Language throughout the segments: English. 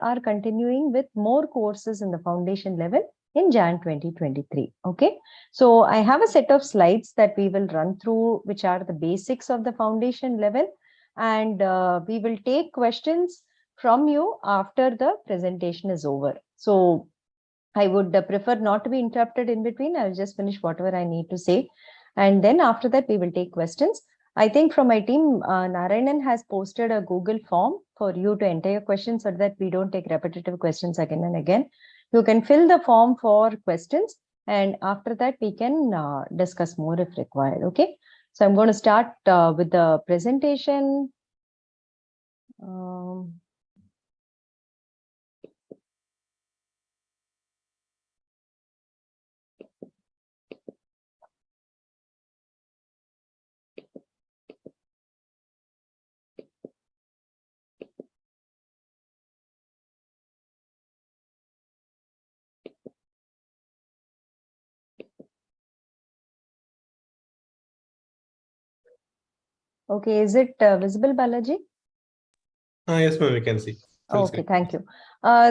are continuing with more courses in the foundation level in Jan 2023. Okay, so I have a set of slides that we will run through, which are the basics of the foundation level, and we will take questions from you after the presentation is over. So I would prefer not to be interrupted in between. I'll just finish whatever I need to say. And then after that, we will take questions. I think from my team, Narayanan has posted a Google form for you to enter your questions so that we don't take repetitive questions again and again. You can fill the form for questions, and after that, we can discuss more if required. Okay. So I'm going to start with the presentation. Okay, is it visible, Balaji? Yes, ma'am, we can see. Okay, thank you.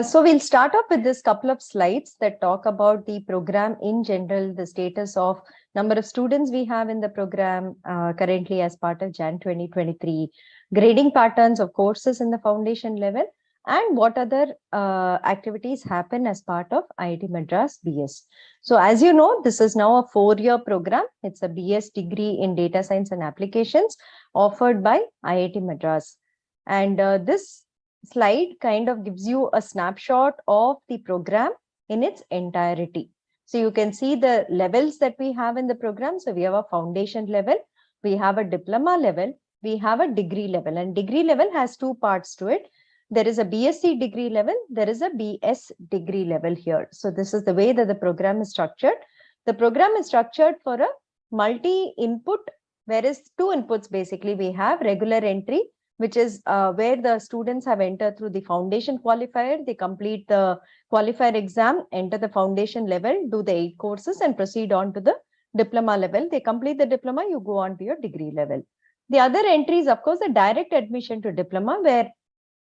So we'll start off with this couple of slides that talk about the program in general, the status of number of students we have in the program currently as part of Jan 2023, grading patterns of courses in the foundation level, and what other activities happen as part of IIT Madras BS. So as you know, this is now a 4-year program. It's a BS degree in data science and applications offered by IIT Madras. And this slide kind of gives you a snapshot of the program in its entirety. So you can see the levels that we have in the program. So we have a foundation level, we have a diploma level, we have a degree level, and degree level has 2 parts to it. There is a BSc degree level, there is a BS degree level here. So this is the way that the program is structured. The program is structured for a multi-input, whereas 2 inputs basically we have regular entry, which is where the students have entered through the foundation qualifier. They complete the qualifier exam, enter the foundation level, do the 8 courses and proceed on to the diploma level. They complete the diploma, you go on to your degree level. The other entry is, of course, the direct admission to diploma, where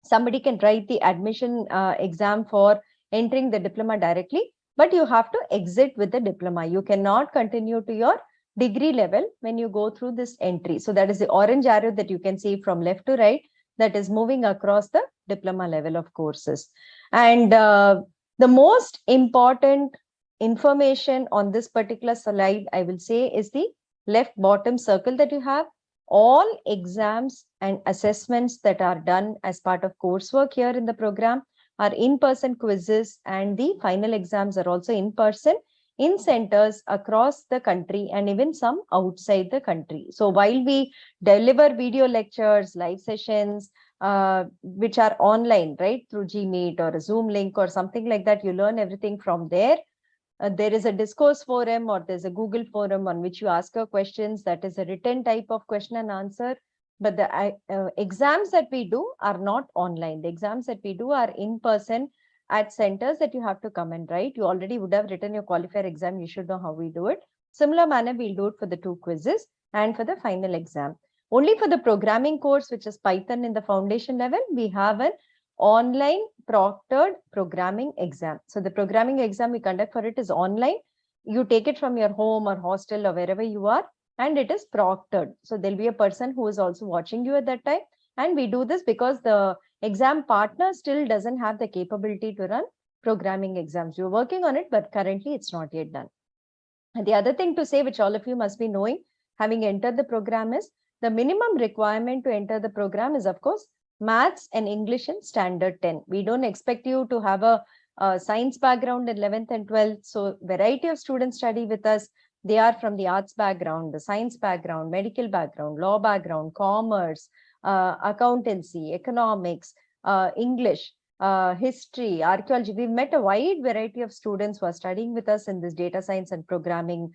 somebody can write the admission exam for entering the diploma directly, but you have to exit with the diploma. You cannot continue to your degree level when you go through this entry. So that is the orange arrow that you can see from left to right that is moving across the diploma level of courses. And the most important information on this particular slide, I will say, is the left bottom circle that you have. All exams and assessments that are done as part of coursework here in the program are in-person quizzes, and the final exams are also in person in centers across the country and even some outside the country. So while we deliver video lectures, live sessions, which are online, right, through Gmeet or a Zoom link or something like that, you learn everything from there. There is a discourse forum or there's a Google forum on which you ask your questions. That is a written type of question and answer. But the exams that we do are not online. The exams that we do are in person at centers that you have to come and write. You already would have written your qualifier exam. You should know how we do it. Similar manner, we'll do it for the 2 quizzes and for the final exam. Only for the programming course, which is Python in the foundation level, we have an online proctored programming exam. So the programming exam we conduct for it is online. You take it from your home or hostel or wherever you are, and it is proctored. So there'll be a person who is also watching you at that time. And we do this because the exam partner still doesn't have the capability to run programming exams. You're working on it, but currently it's not yet done. And the other thing to say, which all of you must be knowing, having entered the program, is the minimum requirement to enter the program is, of course, Maths and English in Standard 10. We don't expect you to have a science background in 11th and 12th. So variety of students study with us. They are from the arts background, the science background, medical background, law background, commerce, accountancy, economics, English, history, archaeology. We've met a wide variety of students who are studying with us in this data science and programming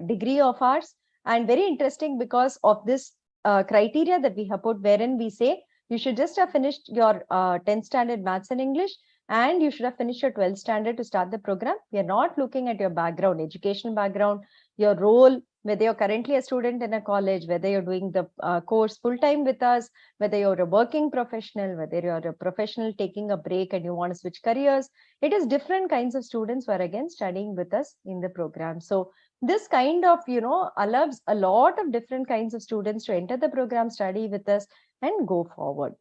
degree of ours. And very interesting because of this criteria that we have put, wherein we say you should just have finished your 10th standard Maths and English, and you should have finished your 12th standard to start the program. We are not looking at your background, educational background, your role, whether you're currently a student in a college, whether you're doing the course full-time with us, whether you're a working professional, whether you're a professional taking a break and you want to switch careers, it is different kinds of students who are again studying with us in the program. So this kind of, allows a lot of different kinds of students to enter the program, study with us and go forward.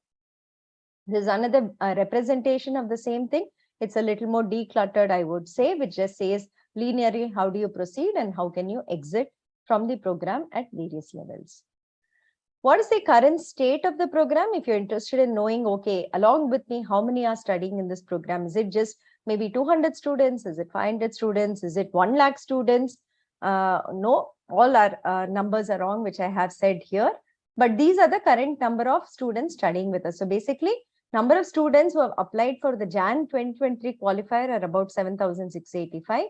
There's another representation of the same thing. It's a little more decluttered, I would say, which just says linearly, how do you proceed and how can you exit from the program at various levels. What is the current state of the program? If you're interested in knowing, okay, along with me, how many are studying in this program? Is it just maybe 200 students? Is it 500 students? Is it 1 lakh students? No, all our numbers are wrong, which I have said here. But these are the current number of students studying with us. So basically, number of students who have applied for the Jan 2023 qualifier are about 7,685.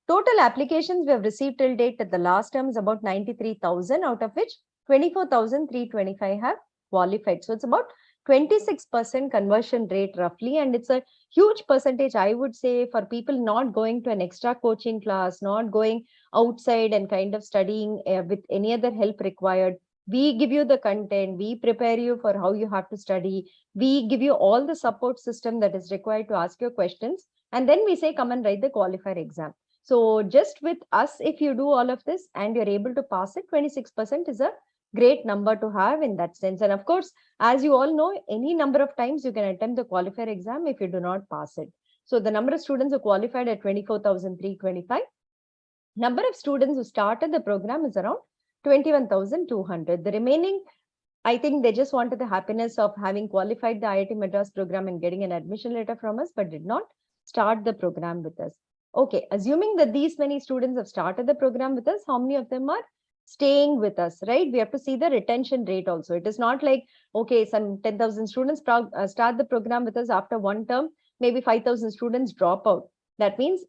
Total applications we have received till date at the last term is about 93,000, out of which 24,325 have qualified. So it's about 26% conversion rate roughly. And it's a huge percentage, I would say, for people not going to an extra coaching class, not going outside and kind of studying with any other help required. We give you the content, we prepare you for how you have to study, we give you all the support system that is required to ask your questions, and then we say come and write the qualifier exam. So just with us, if you do all of this and you're able to pass it, 26% is a great number to have in that sense. And of course, as you all know, any number of times you can attempt the qualifier exam if you do not pass it. So the number of students who qualified at 24,325. Number of students who started the program is around 21,200. The remaining, I think they just wanted the happiness of having qualified the IIT Madras program and getting an admission letter from us, but did not start the program with us. Okay, assuming that these many students have started the program with us, how many of them are staying with us, right? We have to see the retention rate also. It is not like, okay, some 10,000 students start the program with us after one term, maybe 5,000 students drop out. That means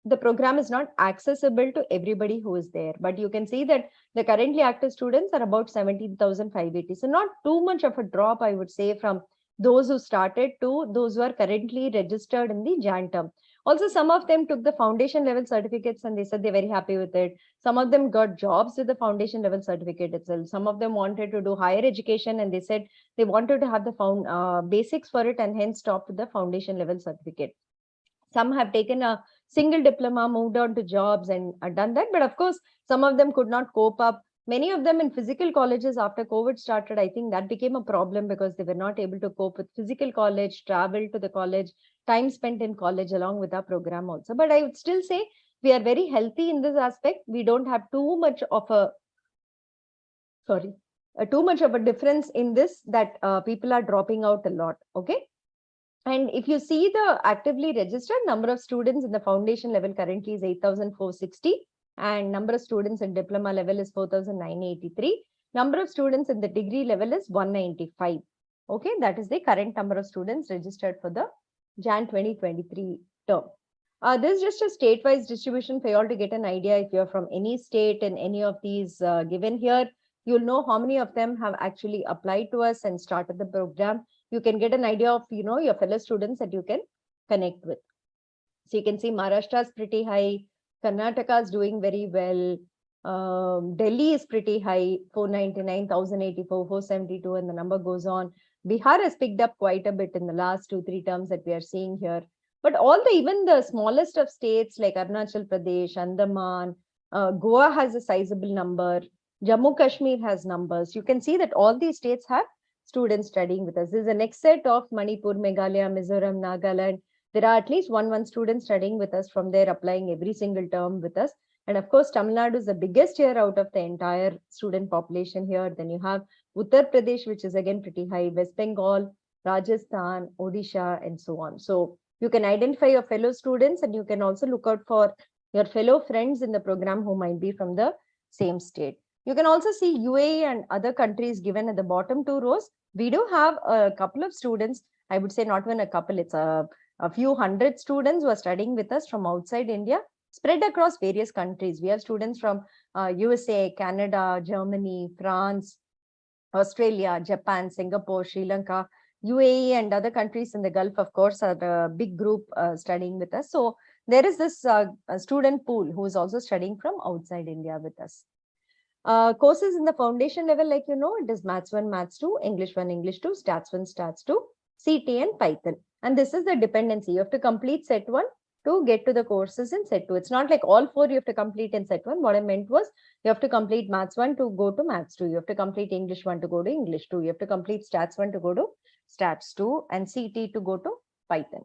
the program is not accessible to everybody who is there, but you can see that the currently active students are about 17,580. So not too much of a drop, I would say, from those who started to those who are currently registered in the Jan term. Also, some of them took the foundation level certificates and they said they're very happy with it. Some of them got jobs with the foundation level certificate itself. Some of them wanted to do higher education and they said they wanted to have the basics for it and hence stopped with the foundation level certificate. Some have taken a single diploma, moved on to jobs and done that. But of course, some of them could not cope up. Many of them in physical colleges after COVID started, I think that became a problem because they were not able to cope with physical college, travel to the college, time spent in college along with our program also. But I would still say we are very healthy in this aspect. We don't have too much of a difference in this that people are dropping out a lot. Okay. And if you see the actively registered number of students in the foundation level currently is 8,460 and number of students in diploma level is 4,983. Number of students in the degree level is 195. Okay, that is the current number of students registered for the Jan 2023 term. This is just a state-wise distribution for you all to get an idea. If you're from any state in any of these given here, you'll know how many of them have actually applied to us and started the program. You can get an idea of, your fellow students that you can connect with. So you can see Maharashtra is pretty high. Karnataka is doing very well. Delhi is pretty high, 499, 1,084, 472, and the number goes on. Bihar has picked up quite a bit in the last 2-3 terms that we are seeing here. But even the smallest of states like Arunachal Pradesh, Andaman, Goa has a sizable number. Jammu Kashmir has numbers. You can see that all these states have students studying with us. This is the next set of Manipur, Meghalaya, Mizoram, Nagaland. There are at least one student studying with us from there, applying every single term with us. And of course, Tamil Nadu is the biggest here out of the entire student population here. Then you have Uttar Pradesh, which is again pretty high, West Bengal, Rajasthan, Odisha, and so on. So you can identify your fellow students and you can also look out for your fellow friends in the program who might be from the same state. You can also see UAE and other countries given at the bottom 2 rows. We do have a couple of students, I would say not even a couple, it's a few hundred students who are studying with us from outside India, spread across various countries. We have students from USA, Canada, Germany, France, Australia, Japan, Singapore, Sri Lanka, UAE and other countries in the Gulf, of course, are a big group studying with us. So there is this student pool who is also studying from outside India with us. Courses in the foundation level, like it is Maths 1, Maths 2, English 1, English 2, Stats 1, Stats 2, CT and Python. And this is the dependency. You have to complete set 1 to get to the courses in set 2. It's not like all 4 you have to complete in set 1. What I meant was you have to complete Maths 1 to go to Maths 2. You have to complete English 1 to go to English 2. You have to complete Stats 1 to go to Stats 2 and CT to go to Python.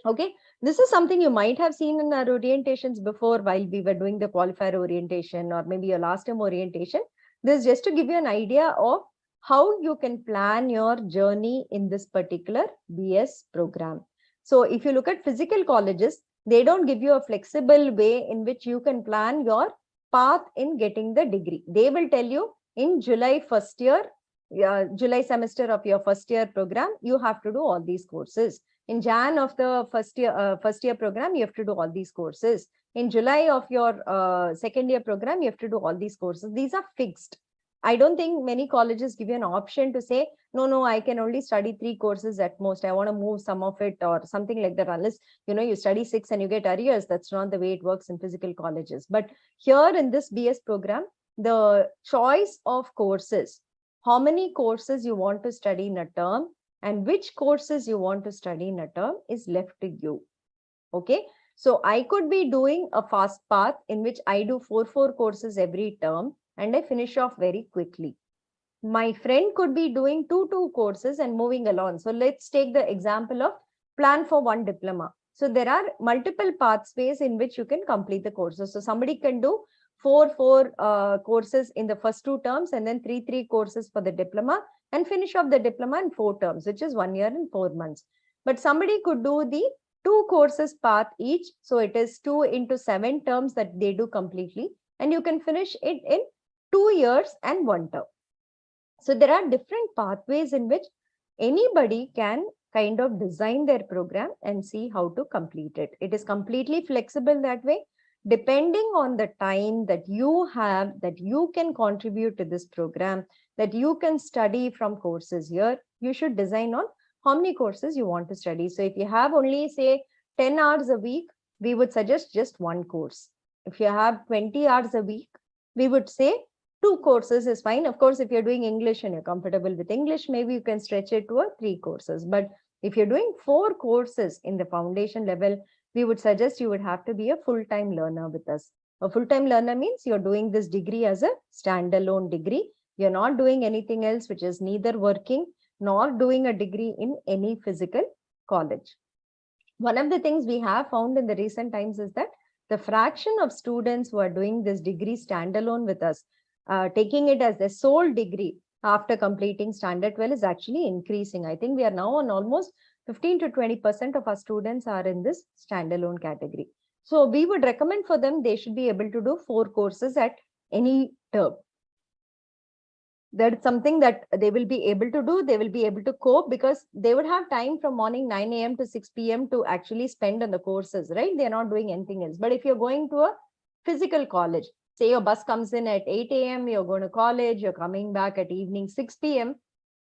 Okay, this is something you might have seen in our orientations before while we were doing the qualifier orientation or maybe your last term orientation. This is just to give you an idea of how you can plan your journey in this particular BS program. So if you look at physical colleges, they don't give you a flexible way in which you can plan your path in getting the degree. They will tell you in July first year, July semester of your first year program, you have to do all these courses. In Jan of the first year program, you have to do all these courses. In July of your second year program, you have to do all these courses. These are fixed. I don't think many colleges give you an option to say, no, I can only study 3 courses at most. I want to move some of it or something like that. Unless, you study 6 and you get arrears. That's not the way it works in physical colleges. But here in this BS program, the choice of courses, how many courses you want to study in a term, and which courses you want to study in a term is left to you. Okay, so I could be doing a fast path in which I do 4 courses every term and I finish off very quickly. My friend could be doing 2 courses and moving along. So let's take the example of plan for 1 diploma. So there are multiple pathways in which you can complete the courses. So somebody can do 4 courses in the first 2 terms and then 3 courses for the diploma and finish off the diploma in 4 terms, which is 1 year and 4 months. But somebody could do the 2 courses path each. So it is 2 into 7 terms that they do completely. And you can finish it in 2 years and 1 term. So there are different pathways in which anybody can kind of design their program and see how to complete it. It is completely flexible that way. Depending on the time that you have, that you can contribute to this program, that you can study from courses here, you should design on how many courses you want to study. So if you have only say 10 hours a week, we would suggest just 1 course. If you have 20 hours a week, we would say 2 courses is fine. Of course, if you're doing English and you're comfortable with English, maybe you can stretch it to 3 courses. But if you're doing 4 courses in the foundation level, we would suggest you would have to be a full-time learner with us. A full-time learner means you're doing this degree as a standalone degree. You're not doing anything else, which is neither working nor doing a degree in any physical college. One of the things we have found in the recent times is that the fraction of students who are doing this degree standalone with us, taking it as their sole degree after completing standard 12 is actually increasing. I think we are now on almost 15 to 20% of our students are in this standalone category. So we would recommend for them, they should be able to do 4 courses at any term. That's something that they will be able to do. They will be able to cope because they would have time from morning 9 a.m. to 6 p.m. to actually spend on the courses, right? They're not doing anything else. But if you're going to a physical college, say your bus comes in at 8 a.m., you're going to college, you're coming back at evening 6 p.m.,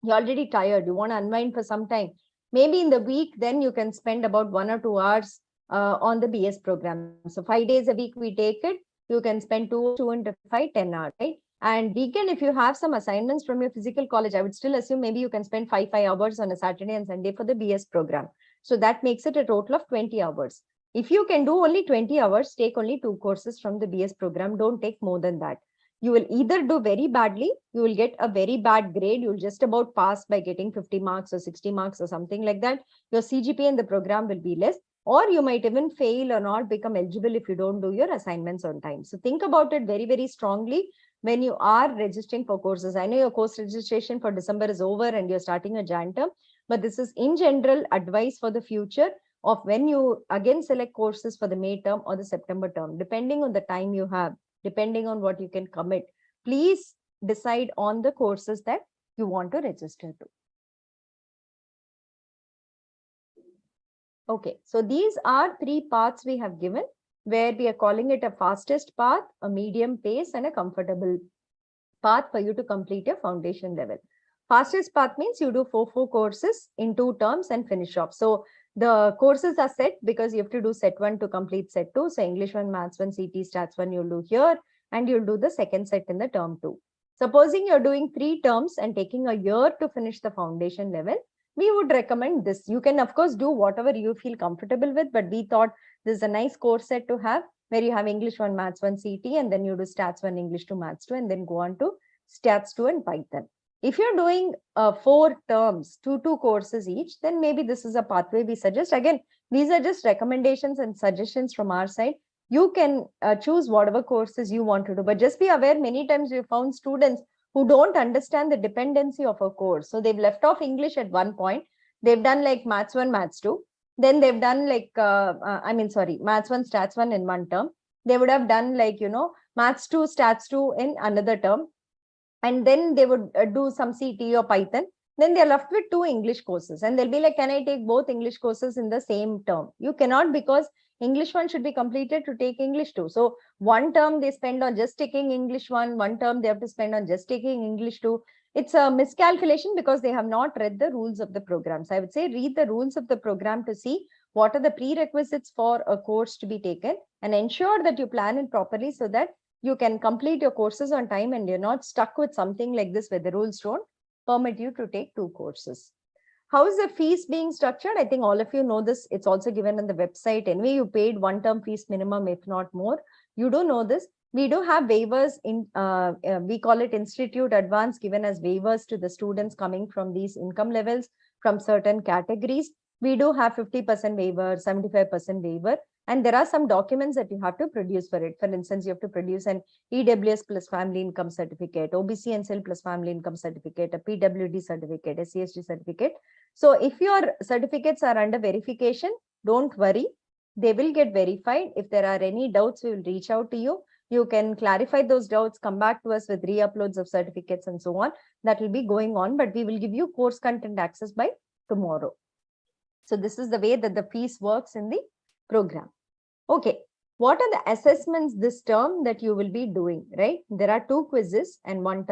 you're already tired, you want to unwind for some time. Maybe in the week, then you can spend about 1 or 2 hours on the BS program. So 5 days a week we take it, you can spend 2 into 5, 10 hours, right? And weekend, if you have some assignments from your physical college, I would still assume maybe you can spend 5 hours on a Saturday and Sunday for the BS program. So that makes it a total of 20 hours. If you can do only 20 hours, take only 2 courses from the BS program. Don't take more than that. You will either do very badly, you will get a very bad grade, you'll just about pass by getting 50 marks or 60 marks or something like that. Your CGPA in the program will be less, or you might even fail or not become eligible if you don't do your assignments on time. So think about it very, very strongly when you are registering for courses. I know your course registration for December is over and you're starting a Jan term, but this is in general advice for the future of when you again select courses for the May term or the September term, depending on the time you have, depending on what you can commit, please decide on the courses that you want to register to. Okay, so these are 3 paths we have given, where we are calling it a fastest path, a medium pace, and a comfortable path for you to complete your foundation level. Fastest path means you do 4 courses in 2 terms and finish off. So the courses are set because you have to do set 1 to complete set 2. So English 1, Maths 1, CT, Stats 1 you'll do here. and you'll do the second set in the term 2. Supposing you're doing 3 terms and taking a year to finish the foundation level, we would recommend this. You can, of course, do whatever you feel comfortable with, but we thought this is a nice course set to have, where you have English 1, Maths 1, CT, and then you do Stats 1, English 2, Maths 2, and then go on to Stats 2 and Python. If you're doing 4 terms, 2 courses each, then maybe this is a pathway we suggest. Again, these are just recommendations and suggestions from our side. You can choose whatever courses you want to do, but just be aware, many times we found students who don't understand the dependency of a course. So they've left off English at one point. They've done like Maths 1, Maths 2. Then they've done like, Maths 1, Stats 1 in one term. They would have done like, Maths 2, Stats 2 in another term. And then they would do some CT or Python. Then they're left with 2 English courses. And they'll be like, can I take both English courses in the same term? You cannot, because English 1 should be completed to take English 2. So one term they spend on just taking English 1, one term they have to spend on just taking English 2. It's a miscalculation because they have not read the rules of the program. So I would say read the rules of the program to see what are the prerequisites for a course to be taken, and ensure that you plan it properly so that you can complete your courses on time and you're not stuck with something like this where the rules don't permit you to take 2 courses. How is the fees being structured? I think all of you know this. It's also given on the website. Anyway, you paid 1 term fees minimum, if not more. You do know this. We do have waivers in, we call it institute advance, given as waivers to the students coming from these income levels from certain categories. We do have 50% waiver, 75% waiver. And there are some documents that you have to produce for it. For instance, you have to produce an EWS plus family income certificate, OBC and SIL plus family income certificate, a PWD certificate, a CSG certificate. So if your certificates are under verification, don't worry. They will get verified. If there are any doubts, we will reach out to you. You can clarify those doubts, come back to us with re-uploads of certificates and so on. That will be going on, but we will give you course content access by tomorrow. So this is the way that the fees works in the program. Okay, what are the assessments this term that you will be doing, right? There are 2 quizzes and one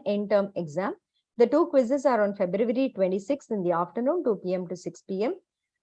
end-term exam. The 2 quizzes are on February 26th in the afternoon, 2 p.m. to 6 p.m.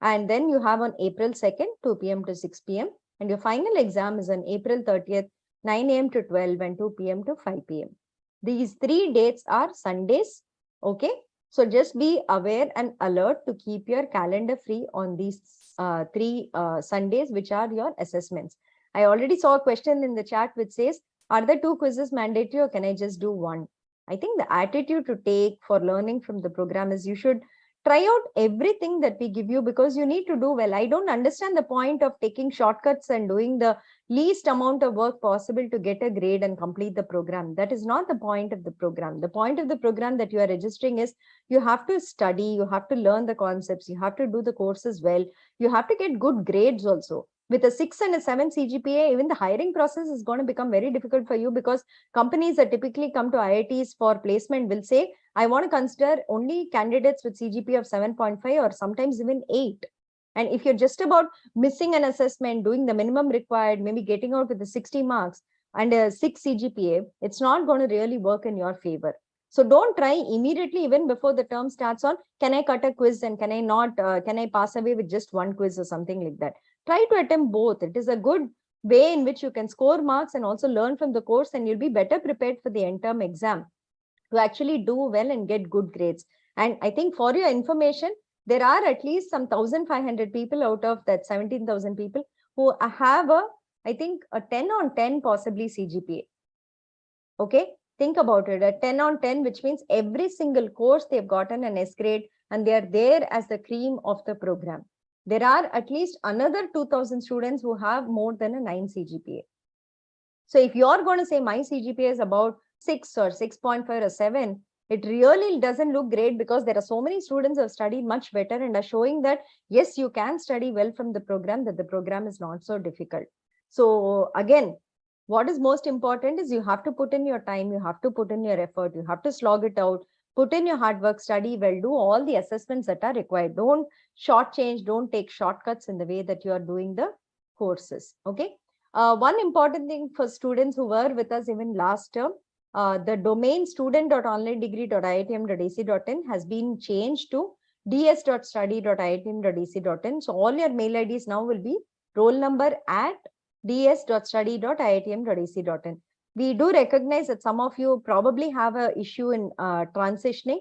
And then you have on April 2nd, 2 p.m. to 6 p.m. And your final exam is on April 30th, 9 a.m. to 12 and 2 p.m. to 5 p.m. These 3 dates are Sundays, okay? So just be aware and alert to keep your calendar free on these 3 Sundays, which are your assessments. I already saw a question in the chat which says, are the 2 quizzes mandatory or can I just do 1? I think the attitude to take for learning from the program is you should try out everything that we give you, because you need to do well. I don't understand the point of taking shortcuts and doing the least amount of work possible to get a grade and complete the program. That is not the point of the program. The point of the program that you are registering is you have to study, you have to learn the concepts, you have to do the courses well, you have to get good grades also. With a 6 and a 7 CGPA, even the hiring process is going to become very difficult for you, because companies that typically come to IITs for placement will say, I want to consider only candidates with CGPA of 7.5 or sometimes even 8. And if you're just about missing an assessment, doing the minimum required, maybe getting out with the 60 marks and a 6 CGPA, it's not going to really work in your favor. So don't try immediately, even before the term starts, on, can I cut a quiz and can I not, can I pass away with just 1 quiz or something like that. Try to attempt both. It is a good way in which you can score marks and also learn from the course, and you'll be better prepared for the end term exam to actually do well and get good grades. And I think, for your information, there are at least some 1,500 people out of that 17,000 people who have I think a 10 on 10 possibly CGPA. Okay, think about it, a 10 on 10, which means every single course they've gotten an S grade and they are there as the cream of the program. There are at least another 2,000 students who have more than a 9 CGPA. So if you're going to say my CGPA is about 6 or 6.5 or 7, it really doesn't look great, because there are so many students who have studied much better and are showing that, yes, you can study well from the program, that the program is not so difficult. So again, what is most important is you have to put in your time, you have to put in your effort, you have to slog it out, put in your hard work, study well, do all the assessments that are required. Don't shortchange, don't take shortcuts in the way that you are doing the courses. Okay. One important thing for students who were with us even last term, the domain student.onlinedegree.iitm.ac.in has been changed to ds.study.iitm.ac.in. So all your mail IDs now will be roll number at ds.study.iitm.ac.in. We do recognize that some of you probably have an issue in transitioning.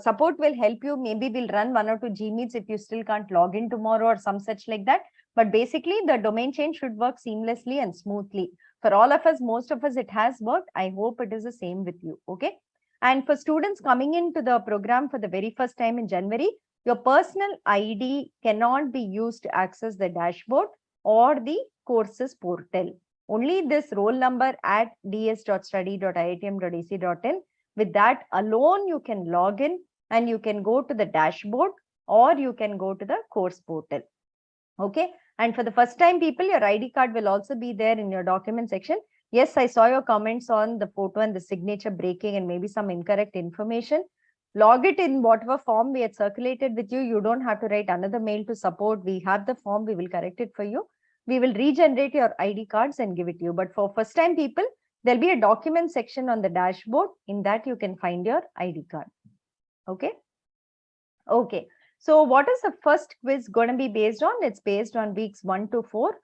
Support will help you. Maybe we'll run 1 or 2 Gmeets if you still can't log in tomorrow or some such like that. But basically, the domain change should work seamlessly and smoothly. For all of us, most of us, it has worked. I hope it is the same with you. Okay. And for students coming into the program for the very first time in January, your personal ID cannot be used to access the dashboard or the courses portal. Only this roll number at ds.study.iitm.ac.in. With that alone, you can log in and you can go to the dashboard or you can go to the course portal. Okay. And for the first time people, your ID card will also be there in your document section. Yes, I saw your comments on the photo and the signature breaking and maybe some incorrect information. Log it in whatever form we had circulated with you. You don't have to write another mail to support. We have the form. We will correct it for you. We will regenerate your ID cards and give it to you. But for first time people, there'll be a document section on the dashboard. In that, you can find your ID card. Okay. Okay. So what is the first quiz going to be based on? It's based on weeks 1 to 4.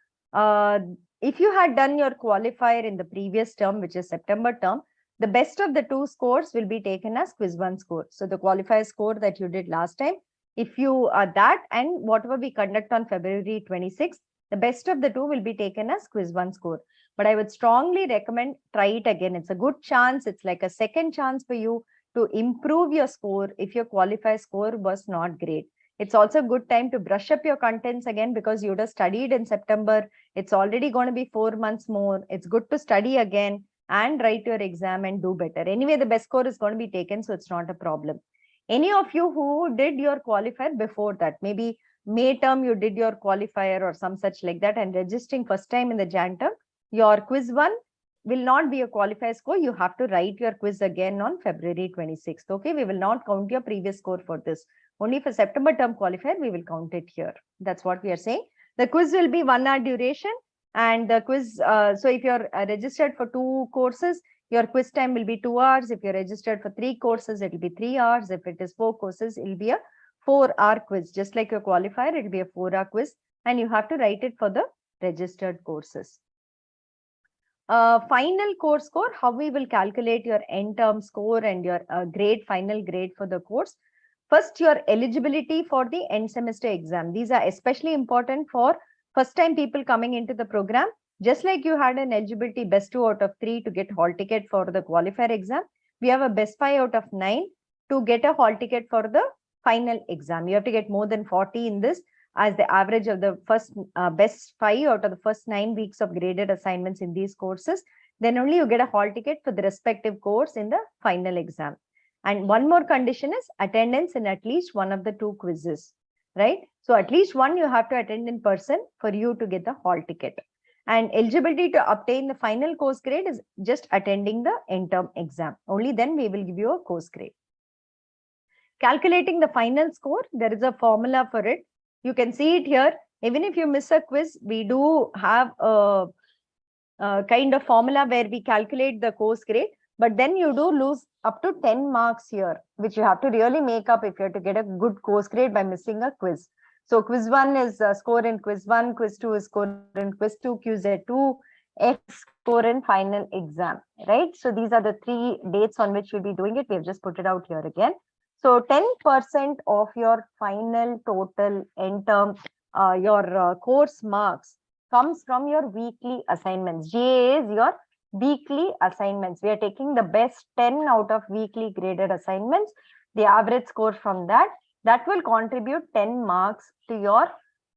If you had done your qualifier in the previous term, which is September term, the best of the 2 scores will be taken as quiz 1 score. So the qualifier score that you did last time, if you are that and whatever we conduct on February 26th, the best of the 2 will be taken as quiz 1 score. But I would strongly recommend try it again. It's a good chance. It's like a second chance for you to improve your score if your qualifier score was not great. It's also a good time to brush up your contents again because you would have studied in September. It's already going to be 4 months more. It's good to study again and write your exam and do better. Anyway, the best score is going to be taken, so it's not a problem. Any of you who did your qualifier before that, maybe May term you did your qualifier or some such like that and registering first time in the Jan term, your quiz 1 will not be a qualifier score. You have to write your quiz again on February 26th. Okay, we will not count your previous score for this. Only for September term qualifier, we will count it here. That's what we are saying. The quiz will be 1 hour duration and the quiz. So if you're registered for 2 courses, your quiz time will be 2 hours. If you're registered for 3 courses, it will be 3 hours. If it is 4 courses, it will be a 4-hour quiz. Just like your qualifier, it will be a 4-hour quiz and you have to write it for the registered courses. Final course score, how we will calculate your end term score and your grade, final grade for the course. First, your eligibility for the end semester exam. These are especially important for first time people coming into the program. Just like you had an eligibility best 2 out of 3 to get hall ticket for the qualifier exam, we have a best 5 out of 9 to get a hall ticket for the final exam. You have to get more than 40 in this as the average of the first best 5 out of the first 9 weeks of graded assignments in these courses. Then only you get a hall ticket for the respective course in the final exam. And one more condition is attendance in at least one of the 2 quizzes, right? So at least one you have to attend in person for you to get the hall ticket. And eligibility to obtain the final course grade is just attending the end term exam. Only then we will give you a course grade. Calculating the final score, there is a formula for it. You can see it here. Even if you miss a quiz, we do have a kind of formula where we calculate the course grade. But then you do lose up to 10 marks here, which you have to really make up if you have to get a good course grade by missing a quiz. So quiz 1 is score in quiz 1, quiz 2 is score in quiz 2, QZ2, X score in final exam, right? So these are the 3 dates on which we'll be doing it. We have just put it out here again. So 10% of your final total end term, your course marks comes from your weekly assignments. GA is your weekly assignments. We are taking the best 10 out of weekly graded assignments, the average score from that will contribute 10 marks to your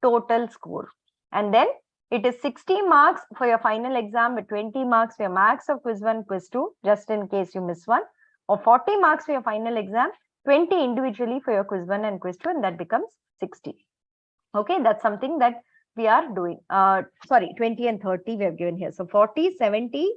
total score. And then it is 60 marks for your final exam with 20 marks for your max of quiz 1, quiz 2, just in case you miss one, or 40 marks for your final exam, 20 individually for your quiz 1 and quiz 2, and that becomes 60. Okay, that's something that we are doing. 20 and 30 we have given here. So 40, 70,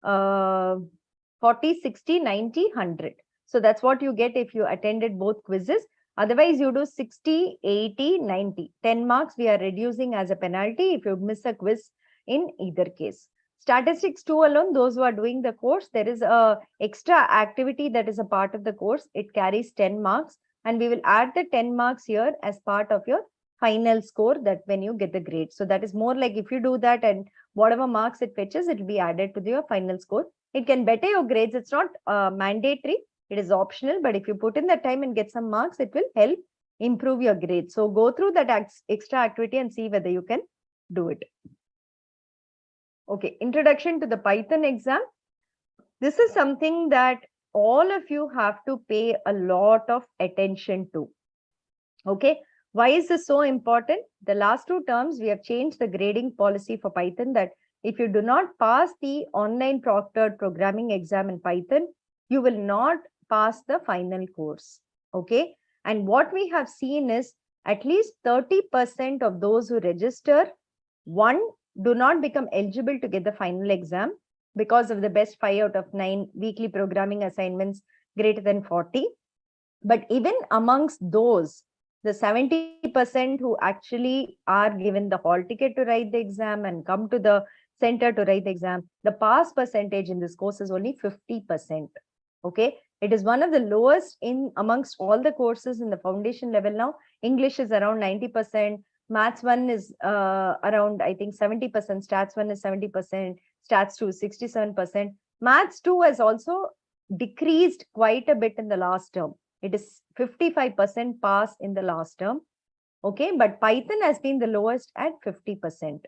40, 60, 90, 100. So that's what you get if you attended both quizzes. Otherwise, you do 60, 80, 90. 10 marks we are reducing as a penalty if you miss a quiz in either case. Statistics 2 alone, those who are doing the course, there is a extra activity that is a part of the course. It carries 10 marks and we will add the 10 marks here as part of your final score that when you get the grade. So that is more like if you do that and whatever marks it fetches, it will be added to your final score. It can better your grades. It's not mandatory. It is optional. But if you put in the time and get some marks, it will help improve your grades. So go through that extra activity and see whether you can do it. Okay, introduction to the Python exam. This is something that all of you have to pay a lot of attention to. Okay, why is this so important? The last 2 terms, we have changed the grading policy for Python that if you do not pass the online proctored programming exam in Python, you will not pass the final course. Okay, and what we have seen is at least 30% of those who register, one, do not become eligible to get the final exam because of the best 5 out of 9 weekly programming assignments greater than 40. But even amongst those, the 70% who actually are given the hall ticket to write the exam and come to the center to write the exam, the pass percentage in this course is only 50%. Okay, it is one of the lowest in amongst all the courses in the foundation level now. English is around 90%. Maths 1 is around, I think, 70%. Stats 1 is 70%. Stats 2 is 67%. Maths 2 has also decreased quite a bit in the last term. It is 55% pass in the last term. Okay, but Python has been the lowest at 50%.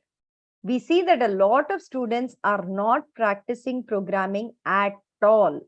We see that a lot of students are not practicing programming at all.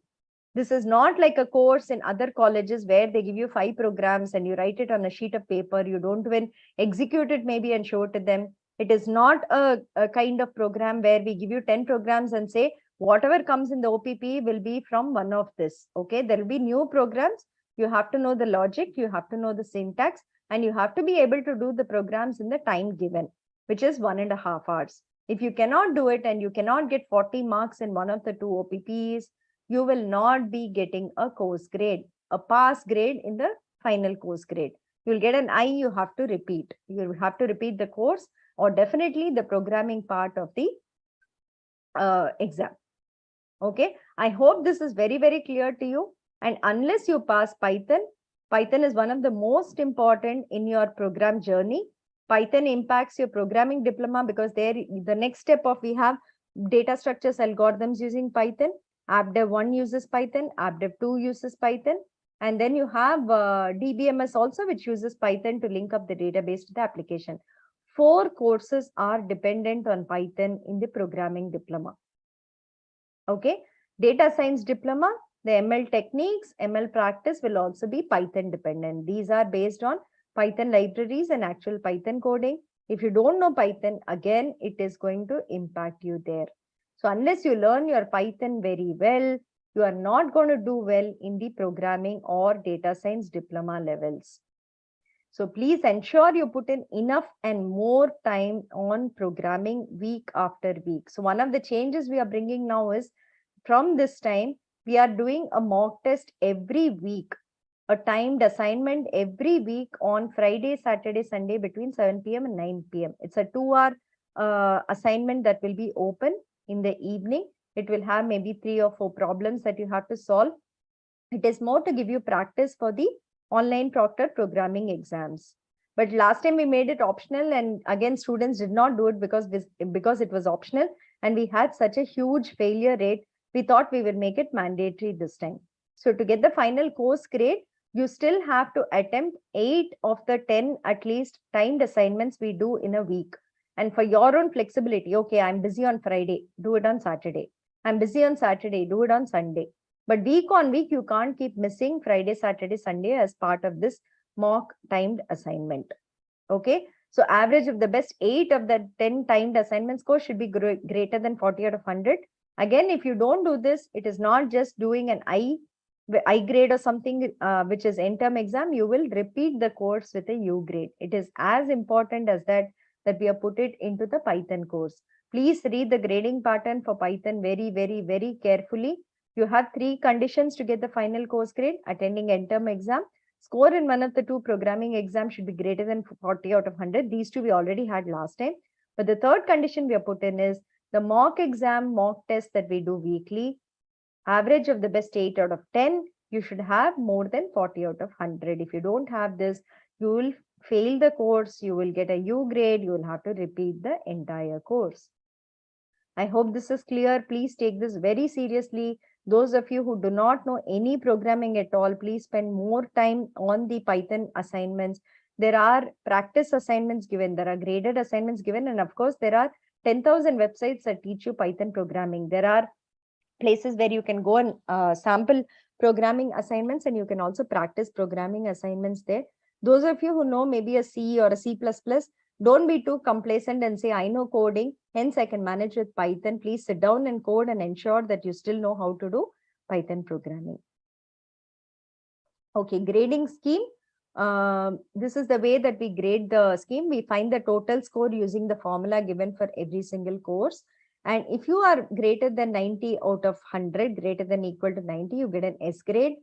This is not like a course in other colleges where they give you 5 programs and you write it on a sheet of paper. You don't even execute it maybe and show it to them. It is not a kind of program where we give you 10 programs and say, whatever comes in the OPP will be from one of this. Okay, there will be new programs. You have to know the logic, you have to know the syntax, and you have to be able to do the programs in the time given, which is 1.5 hours. If you cannot do it and you cannot get 40 marks in one of the 2 OPPs, you will not be getting a course grade, a pass grade in the final course grade. You'll get an I, you have to repeat. You have to repeat the course or definitely the programming part of the exam. Okay, I hope this is very, very clear to you. And unless you pass Python, Python is one of the most important in your program journey. Python impacts your programming diploma because there the next step of we have data structures algorithms using Python. AppDev 1 uses Python, AppDev 2 uses Python, and then you have DBMS also, which uses Python to link up the database to the application. 4 courses are dependent on Python in the programming diploma. Okay, data science diploma, the ML techniques, ML practice will also be Python dependent. These are based on Python libraries and actual Python coding. If you don't know Python, again, it is going to impact you there. So unless you learn your Python very well, you are not going to do well in the programming or data science diploma levels. So please ensure you put in enough and more time on programming week after week. So one of the changes we are bringing now is from this time, we are doing a mock test every week, a timed assignment every week on Friday, Saturday, Sunday between 7 p.m. and 9 p.m. It's a 2-hour assignment that will be open in the evening. It will have maybe 3 or 4 problems that you have to solve. It is more to give you practice for the online proctored programming exams. But last time we made it optional, and again students did not do it because it was optional, and we had such a huge failure rate. We thought we will make it mandatory this time. So to get the final course grade, you still have to attempt 8 of the 10 at least timed assignments we do in a week. And for your own flexibility, okay, I'm busy on Friday, do it on Saturday. I'm busy on Saturday, do it on Sunday. But week on week, you can't keep missing Friday, Saturday, Sunday as part of this mock timed assignment. Okay, so average of the best 8 of the 10 timed assignment score should be greater than 40 out of 100. Again, if you don't do this, it is not just doing an I grade or something, which is end-term exam. You will repeat the course with a U grade. It is as important as that we have put it into the Python course. Please read the grading pattern for Python very, very, very carefully. You have 3 conditions to get the final course grade: attending end-term exam, score in one of the 2 programming exams should be greater than 40 out of 100. These 2 we already had last time. But the third condition we have put in is the mock exam, mock test that we do weekly, average of the best 8 out of 10, you should have more than 40 out of 100. If you don't have this, you will fail the course, you will get a U grade. You will have to repeat the entire course. I hope this is clear. Please take this very seriously. Those of you who do not know any programming at all, please spend more time on the Python assignments. There are practice assignments given, there are graded assignments given, and of course, there are 10,000 websites that teach you Python programming. There are places where you can go and sample programming assignments, and you can also practice programming assignments there. Those of you who know maybe a C or a C++, don't be too complacent and say, I know coding, hence I can manage with Python. Please sit down and code and ensure that you still know how to do Python programming. Okay, grading scheme. This is the way that we grade the scheme. We find the total score using the formula given for every single course. And if you are greater than 90 out of 100, greater than equal to 90, you get an S grade.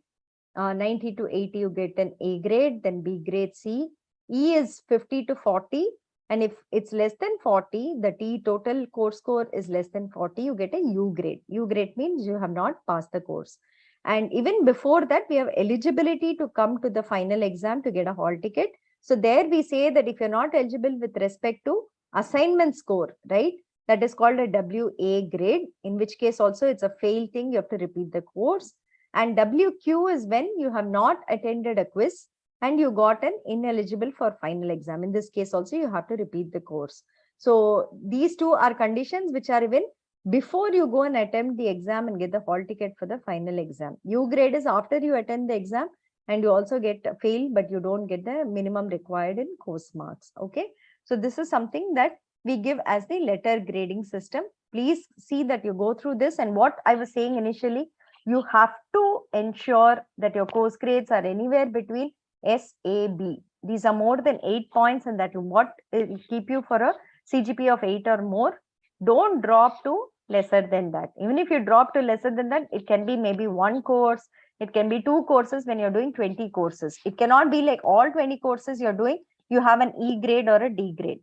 90 to 80, you get an A grade, then B grade, C. E is 50 to 40. And if it's less than 40, the T total course score is less than 40, you get a U grade. U grade means you have not passed the course. And even before that, we have eligibility to come to the final exam to get a hall ticket. So there we say that if you're not eligible with respect to assignment score, right? That is called a WA grade, in which case also it's a fail thing. You have to repeat the course. And WQ is when you have not attended a quiz and you got an ineligible for final exam. In this case also, you have to repeat the course. So these two are conditions which are even before you go and attempt the exam and get the hall ticket for the final exam. U grade is after you attend the exam and you also get a fail, but you don't get the minimum required in course marks. Okay. So this is something that we give as the letter grading system. Please see that you go through this. And what I was saying initially, you have to ensure that your course grades are anywhere between SAB. These are more than 8 points, and that what will keep you for a CGPA of 8 or more. Don't drop to lesser than that. Even if you drop to lesser than that, it can be maybe one course. It can be 2 courses when you're doing 20 courses. It cannot be like all 20 courses you're doing, you have an E grade or a D grade.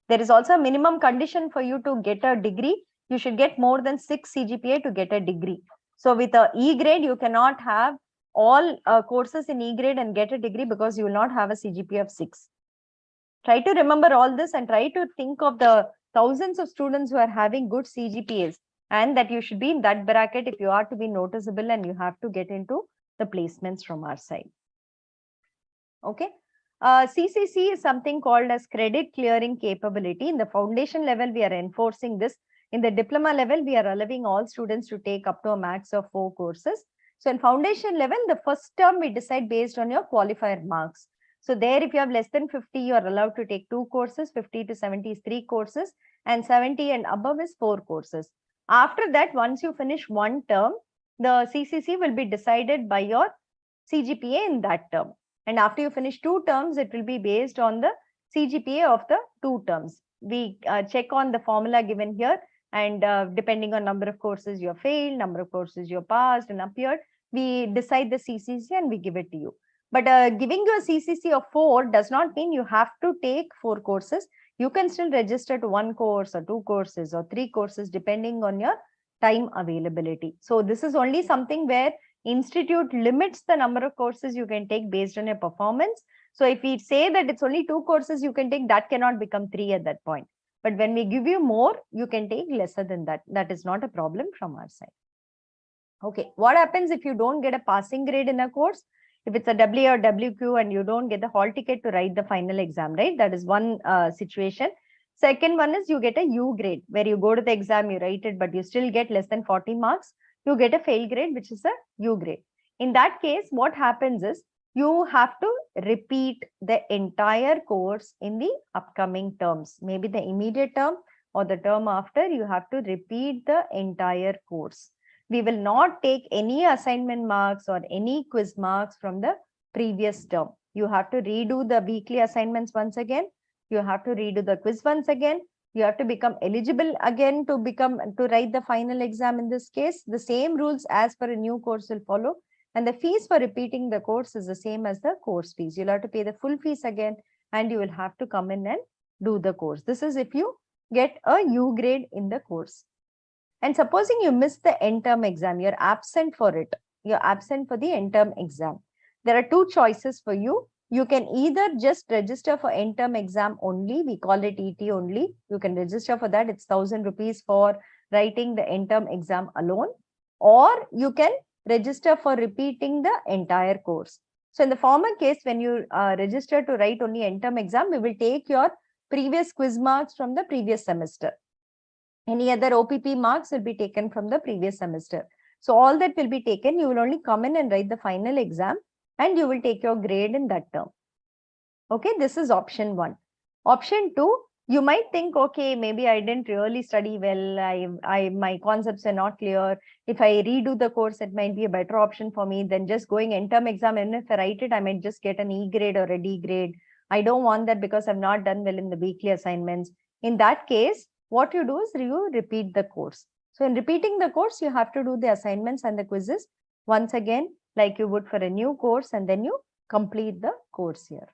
There is also a minimum condition for you to get a degree. You should get more than 6 CGPA to get a degree. So with a E grade, you cannot have all courses in E grade and get a degree because you will not have a CGPA of 6. Try to remember all this and try to think of the thousands of students who are having good CGPAs, and that you should be in that bracket if you are to be noticeable and you have to get into the placements from our side. Okay. CCC is something called as credit clearing capability. In the foundation level, we are enforcing this. In the diploma level, we are allowing all students to take up to a max of 4 courses. So in foundation level, the first term we decide based on your qualifier marks. So there, if you have less than 50, you are allowed to take 2 courses, 50 to 70 is 3 courses, and 70 and above is 4 courses. After that, once you finish one term, the CCC will be decided by your CGPA in that term. And after you finish 2 terms, it will be based on the CGPA of the 2 terms. We check on the formula given here, and depending on number of courses you have failed, number of courses you passed and appeared, we decide the CCC and we give it to you. But giving you a CCC of 4 does not mean you have to take 4 courses. You can still register to 1 course or 2 courses or 3 courses depending on your time availability. So this is only something where institute limits the number of courses you can take based on your performance. So if we say that it's only 2 courses you can take, that cannot become 3 at that point. But when we give you more, you can take lesser than that. That is not a problem from our side. Okay, what happens if you don't get a passing grade in a course? If it's a WA or WQ and you don't get the hall ticket to write the final exam, right? That is one situation. Second one is you get a U grade, where you go to the exam, you write it, but you still get less than 40 marks. You get a fail grade, which is a U grade. In that case, what happens is you have to repeat the entire course in the upcoming terms. Maybe the immediate term or the term after, you have to repeat the entire course. We will not take any assignment marks or any quiz marks from the previous term. You have to redo the weekly assignments once again. You have to redo the quiz once again. You have to become eligible again to write the final exam. In this case, the same rules as for a new course will follow. And the fees for repeating the course is the same as the course fees. You'll have to pay the full fees again, and you will have to come in and do the course. This is if you get a U grade in the course. And supposing you miss the end term exam, you're absent for it. You're absent for the end term exam. There are 2 choices for you. You can either just register for end term exam only. We call it ET only. You can register for that. It's 1,000 rupees for writing the end term exam alone. Or you can register for repeating the entire course. So in the former case, when you register to write only end term exam, we will take your previous quiz marks from the previous semester. Any other OPP marks will be taken from the previous semester. So all that will be taken. You will only come in and write the final exam and you will take your grade in that term. Okay, this is option 1. Option 2, you might think, okay, maybe I didn't really study well. My concepts are not clear. If I redo the course, it might be a better option for me than just going end term exam. And if I write it, I might just get an E grade or a D grade. I don't want that because I've not done well in the weekly assignments. In that case, what you do is you repeat the course. So in repeating the course, you have to do the assignments and the quizzes once again, like you would for a new course, and then you complete the course here.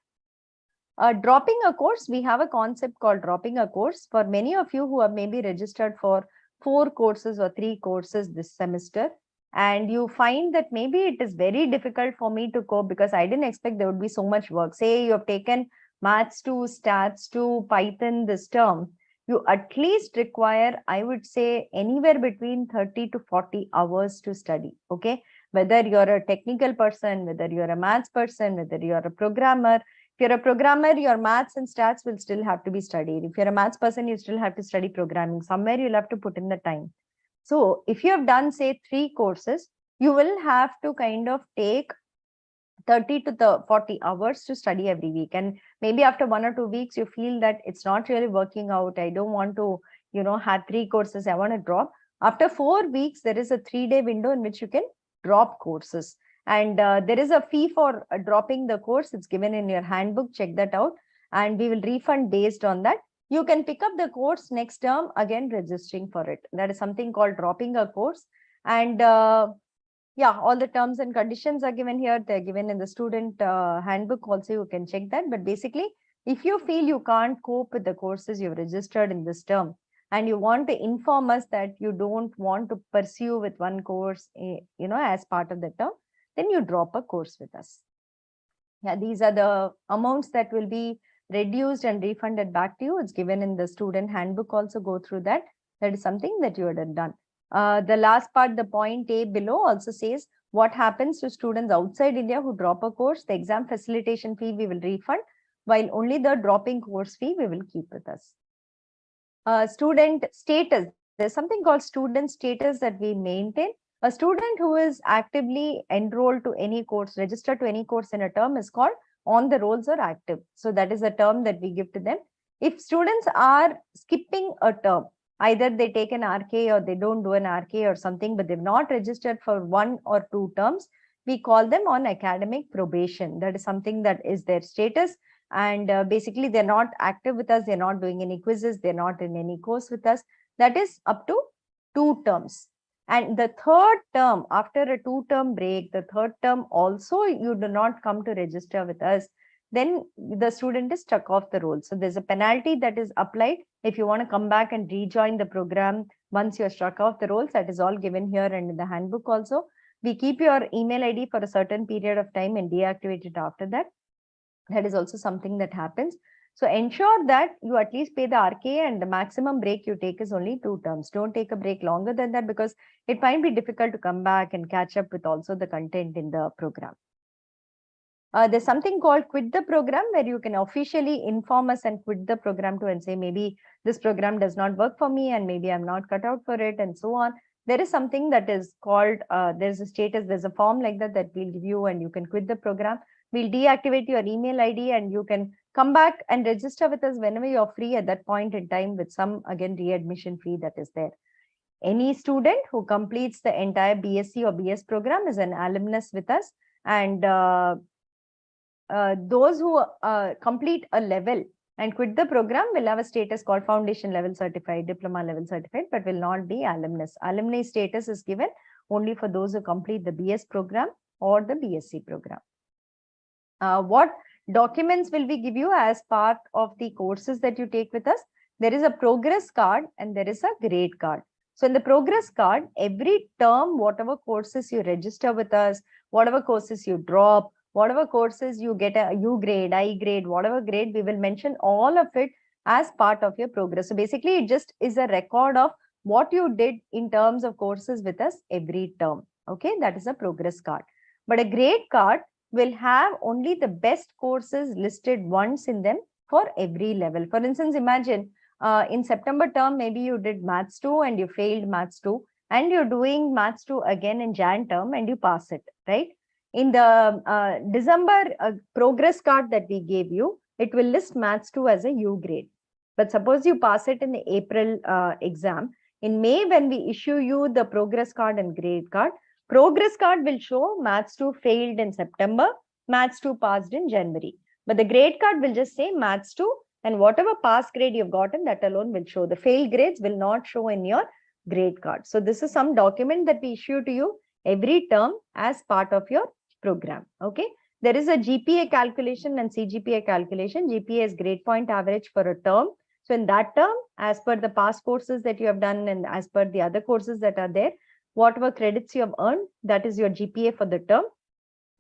Dropping a course, we have a concept called dropping a course. For many of you who have maybe registered for 4 courses or 3 courses this semester, and you find that maybe it is very difficult for me to cope because I didn't expect there would be so much work. Say you have taken maths to stats to Python this term, you at least require, I would say, anywhere between 30 to 40 hours to study. Okay, whether you're a technical person, whether you're a maths person, whether you're a programmer. If you're a programmer, your maths and stats will still have to be studied. If you're a maths person, you still have to study programming. Somewhere you'll have to put in the time. So if you have done, say, 3 courses, you will have to kind of take 30 to 40 hours to study every week. And maybe after 1 or 2 weeks, you feel that it's not really working out. I don't want to, have 3 courses. I want to drop. After 4 weeks, there is a 3-day window in which you can drop courses. And there is a fee for dropping the course. It's given in your handbook. Check that out. And we will refund based on that. You can pick up the course next term, again, registering for it. That is something called dropping a course. And yeah, all the terms and conditions are given here. They're given in the student handbook also. You can check that. But basically, if you feel you can't cope with the courses you've registered in this term, and you want to inform us that you don't want to pursue with one course, as part of the term, then you drop a course with us. Yeah, these are the amounts that will be reduced and refunded back to you. It's given in the student handbook also. Go through that. That is something that you had done. The last part, the point A below also says what happens to students outside India who drop a course. The exam facilitation fee we will refund, while only the dropping course fee we will keep with us. Student status. There's something called student status that we maintain. A student who is actively enrolled to any course, registered to any course in a term, is called on the rolls or active. So that is a term that we give to them. If students are skipping a term, either they take an RK or they don't do an RK or something, but they've not registered for 1 or 2 terms, we call them on academic probation. That is something that is their status. And basically, they're not active with us. They're not doing any quizzes. They're not in any course with us. That is up to 2 terms. And the 3rd term, after a 2-term break, the 3rd term also, you do not come to register with us, then the student is struck off the roll. So there's a penalty that is applied if you want to come back and rejoin the program once you're struck off the rolls. That is all given here and in the handbook also. We keep your email ID for a certain period of time and deactivate it after that. That is also something that happens. So ensure that you at least pay the RK, and the maximum break you take is only 2 terms. Don't take a break longer than that because it might be difficult to come back and catch up with also the content in the program. There's something called quit the program, where you can officially inform us and quit the program too, and say maybe this program does not work for me and maybe I'm not cut out for it and so on. There is something that is called, there's a status, there's a form like that we'll give you, and you can quit the program. We'll deactivate your email ID and you can come back and register with us whenever you're free at that point in time, with some, again, readmission fee that is there. Any student who completes the entire BSc or BS program is an alumnus with us. And those who complete a level and quit the program will have a status called foundation level certified, diploma level certified, but will not be alumnus. Alumni status is given only for those who complete the BS program or the BSc program. What documents will we give you as part of the courses that you take with us? There is a progress card and there is a grade card. So in the progress card, every term, whatever courses you register with us, whatever courses you drop, whatever courses you get a U grade, I grade, whatever grade, we will mention all of it as part of your progress. So basically, it just is a record of what you did in terms of courses with us every term. Okay, that is a progress card. But a grade card will have only the best courses listed once in them for every level. For instance, imagine in September term, maybe you did Maths 2 and you failed Maths 2, and you're doing Maths 2 again in Jan term and you pass it, right? In the December progress card that we gave you, it will list Maths 2 as a U grade. But suppose you pass it in the April exam, in May, when we issue you the progress card and grade card, progress card will show Maths 2 failed in September, Maths 2 passed in January. But the grade card will just say Maths 2, and whatever pass grade you've gotten, that alone will show. The failed grades will not show in your grade card. So this is some document that we issue to you every term as part of your program. Okay. There is a GPA calculation and CGPA calculation. GPA is grade point average for a term. So in that term, as per the past courses that you have done and as per the other courses that are there, whatever credits you have earned, that is your GPA for the term.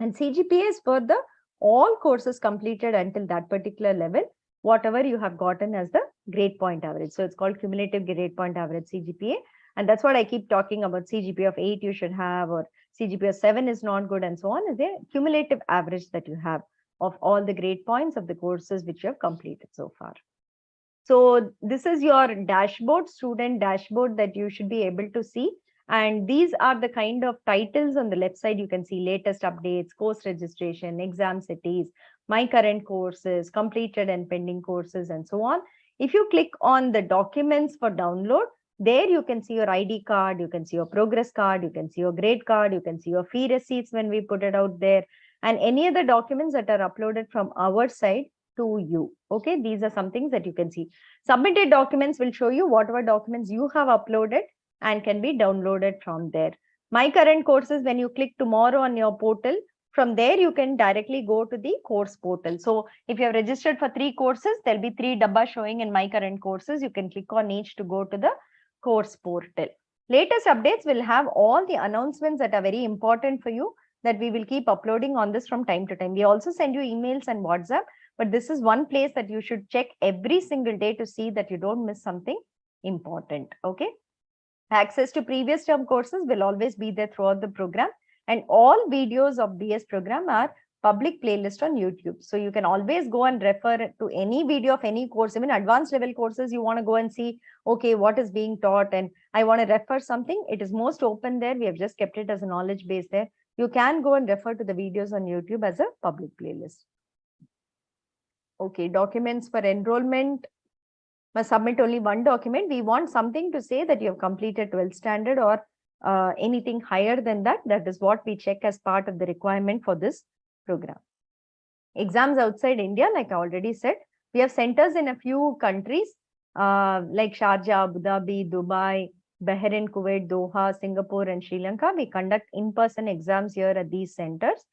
And CGPA is for the all courses completed until that particular level, whatever you have gotten as the grade point average. So it's called cumulative grade point average, CGPA. And that's what I keep talking about. CGPA of 8 you should have, or CGPA of 7 is not good, and so on. Is the cumulative average that you have of all the grade points of the courses which you have completed so far. So this is your dashboard, student dashboard, that you should be able to see. And these are the kind of titles on the left side. You can see latest updates, course registration, exam cities, my current courses, completed and pending courses, and so on. If you click on the documents for download, there you can see your ID card, you can see your progress card, you can see your grade card, you can see your fee receipts when we put it out there, and any other documents that are uploaded from our side to you. Okay, these are some things that you can see. Submitted documents will show you whatever documents you have uploaded and can be downloaded from there. My current courses, when you click tomorrow on your portal, from there you can directly go to the course portal. So if you have registered for 3 courses, there'll be 3 dabba showing in my current courses. You can click on each to go to the course portal. Latest updates will have all the announcements that are very important for you, that we will keep uploading on this from time to time. We also send you emails and WhatsApp, but this is one place that you should check every single day to see that you don't miss something important. Okay. Access to previous term courses will always be there throughout the program, and all videos of BS program are public playlist on YouTube. So you can always go and refer to any video of any course, even advanced level courses. You want to go and see, okay, what is being taught, and I want to refer something. It is most open there. We have just kept it as a knowledge base there. You can go and refer to the videos on YouTube as a public playlist. Okay, documents for enrollment. Must submit only one document. We want something to say that you have completed 12th standard or anything higher than that. That is what we check as part of the requirement for this program. Exams outside India, like I already said, we have centers in a few countries like Sharjah, Abu Dhabi, Dubai, Bahrain, Kuwait, Doha, Singapore, and Sri Lanka. We conduct in-person exams here at these centers.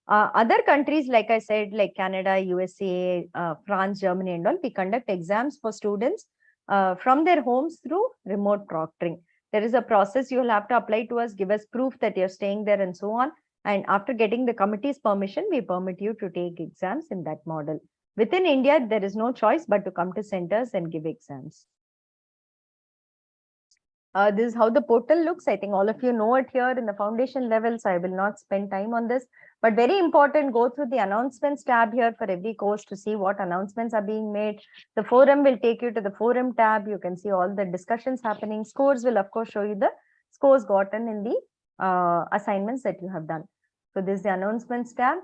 Other countries, like I said, like Canada, USA, France, Germany, and all, we conduct exams for students from their homes through remote proctoring. There is a process you will have to apply to us, give us proof that you're staying there, and so on. And after getting the committee's permission, we permit you to take exams in that model. Within India, there is no choice but to come to centers and give exams. This is how the portal looks. I think all of you know it here in the foundation level, so I will not spend time on this. But very important, go through the announcements tab here for every course to see what announcements are being made. The forum will take you to the forum tab. You can see all the discussions happening. Scores will, of course, show you the scores gotten in the assignments that you have done. So this is the announcements tab.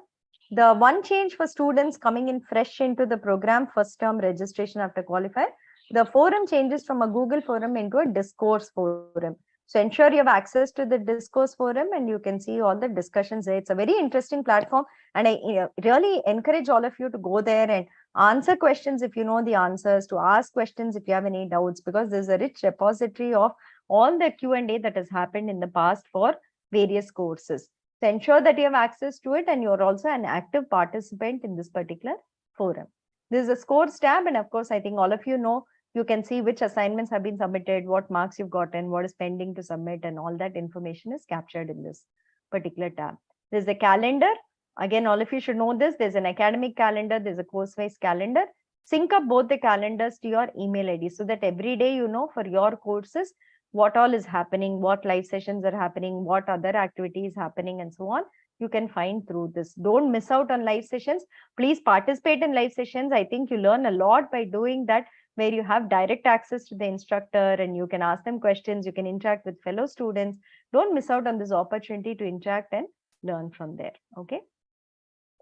The one change for students coming in fresh into the program, first term registration after qualifier, the forum changes from a Google forum into a discourse forum. So ensure you have access to the discourse forum and you can see all the discussions there. It's a very interesting platform, and I really encourage all of you to go there and answer questions if you know the answers, to ask questions if you have any doubts, because there's a rich repository of all the Q&A that has happened in the past for various courses. So ensure that you have access to it and you're also an active participant in this particular forum. This is a scores tab, and of course, I think all of you know, you can see which assignments have been submitted, what marks you've gotten, what is pending to submit, and all that information is captured in this particular tab. There's the calendar. Again, all of you should know this. There's an academic calendar, there's a course-wise calendar. Sync up both the calendars to your email ID so that every day you know for your courses what all is happening, what live sessions are happening, what other activities happening, and so on. You can find through this. Don't miss out on live sessions. Please participate in live sessions. I think you learn a lot by doing that, where you have direct access to the instructor and you can ask them questions, you can interact with fellow students. Don't miss out on this opportunity to interact and learn from there. Okay.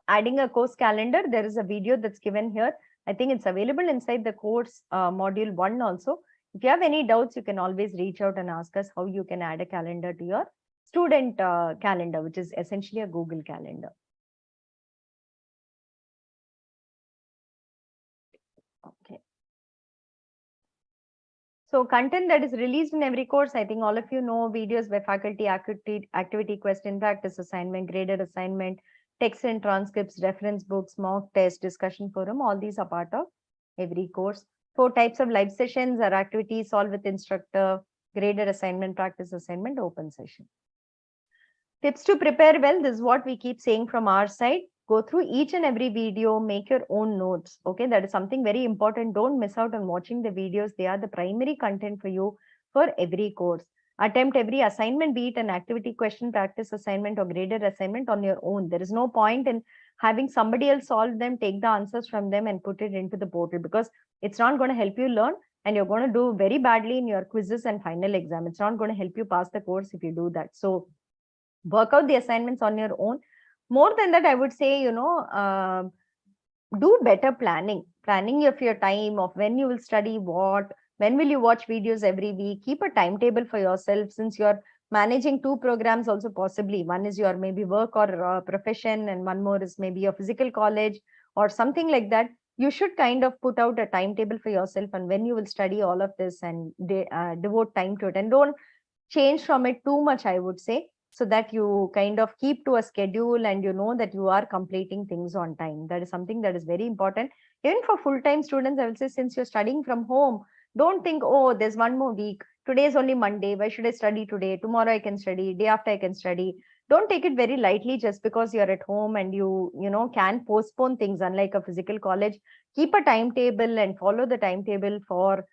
Adding a course calendar, there is a video that's given here. I think it's available inside the course module 1 also. If you have any doubts, you can always reach out and ask us how you can add a calendar to your student calendar, which is essentially a Google calendar. Okay. So content that is released in every course, I think all of you know, videos by faculty, activity, question, practice assignment, graded assignment, text and transcripts, reference books, mock test, discussion forum, all these are part of every course. 4 types of live sessions are activities, solve with instructor, graded assignment, practice assignment, open session. Tips to prepare well, this is what we keep saying from our side. Go through each and every video, make your own notes. Okay, that is something very important. Don't miss out on watching the videos. They are the primary content for you for every course. Attempt every assignment, be it an activity, question, practice assignment, or graded assignment on your own. There is no point in having somebody else solve them, take the answers from them and put it into the portal, because it's not going to help you learn and you're going to do very badly in your quizzes and final exam. It's not going to help you pass the course if you do that. So work out the assignments on your own. More than that, I would say, do better planning of your time, of when you will study what, when will you watch videos every week. Keep a timetable for yourself, since you're managing 2 programs also possibly. One is your maybe work or profession, and one more is maybe your physical college or something like that. You should kind of put out a timetable for yourself and when you will study all of this and devote time to it. And don't change from it too much, I would say, so that you kind of keep to a schedule and you know that you are completing things on time. That is something that is very important. Even for full-time students, I will say, since you're studying from home, don't think, oh, there's one more week. Today is only Monday. Why should I study today? Tomorrow I can study. Day after I can study. Don't take it very lightly just because you're at home and you can postpone things. Unlike a physical college, keep a timetable and follow the timetable for,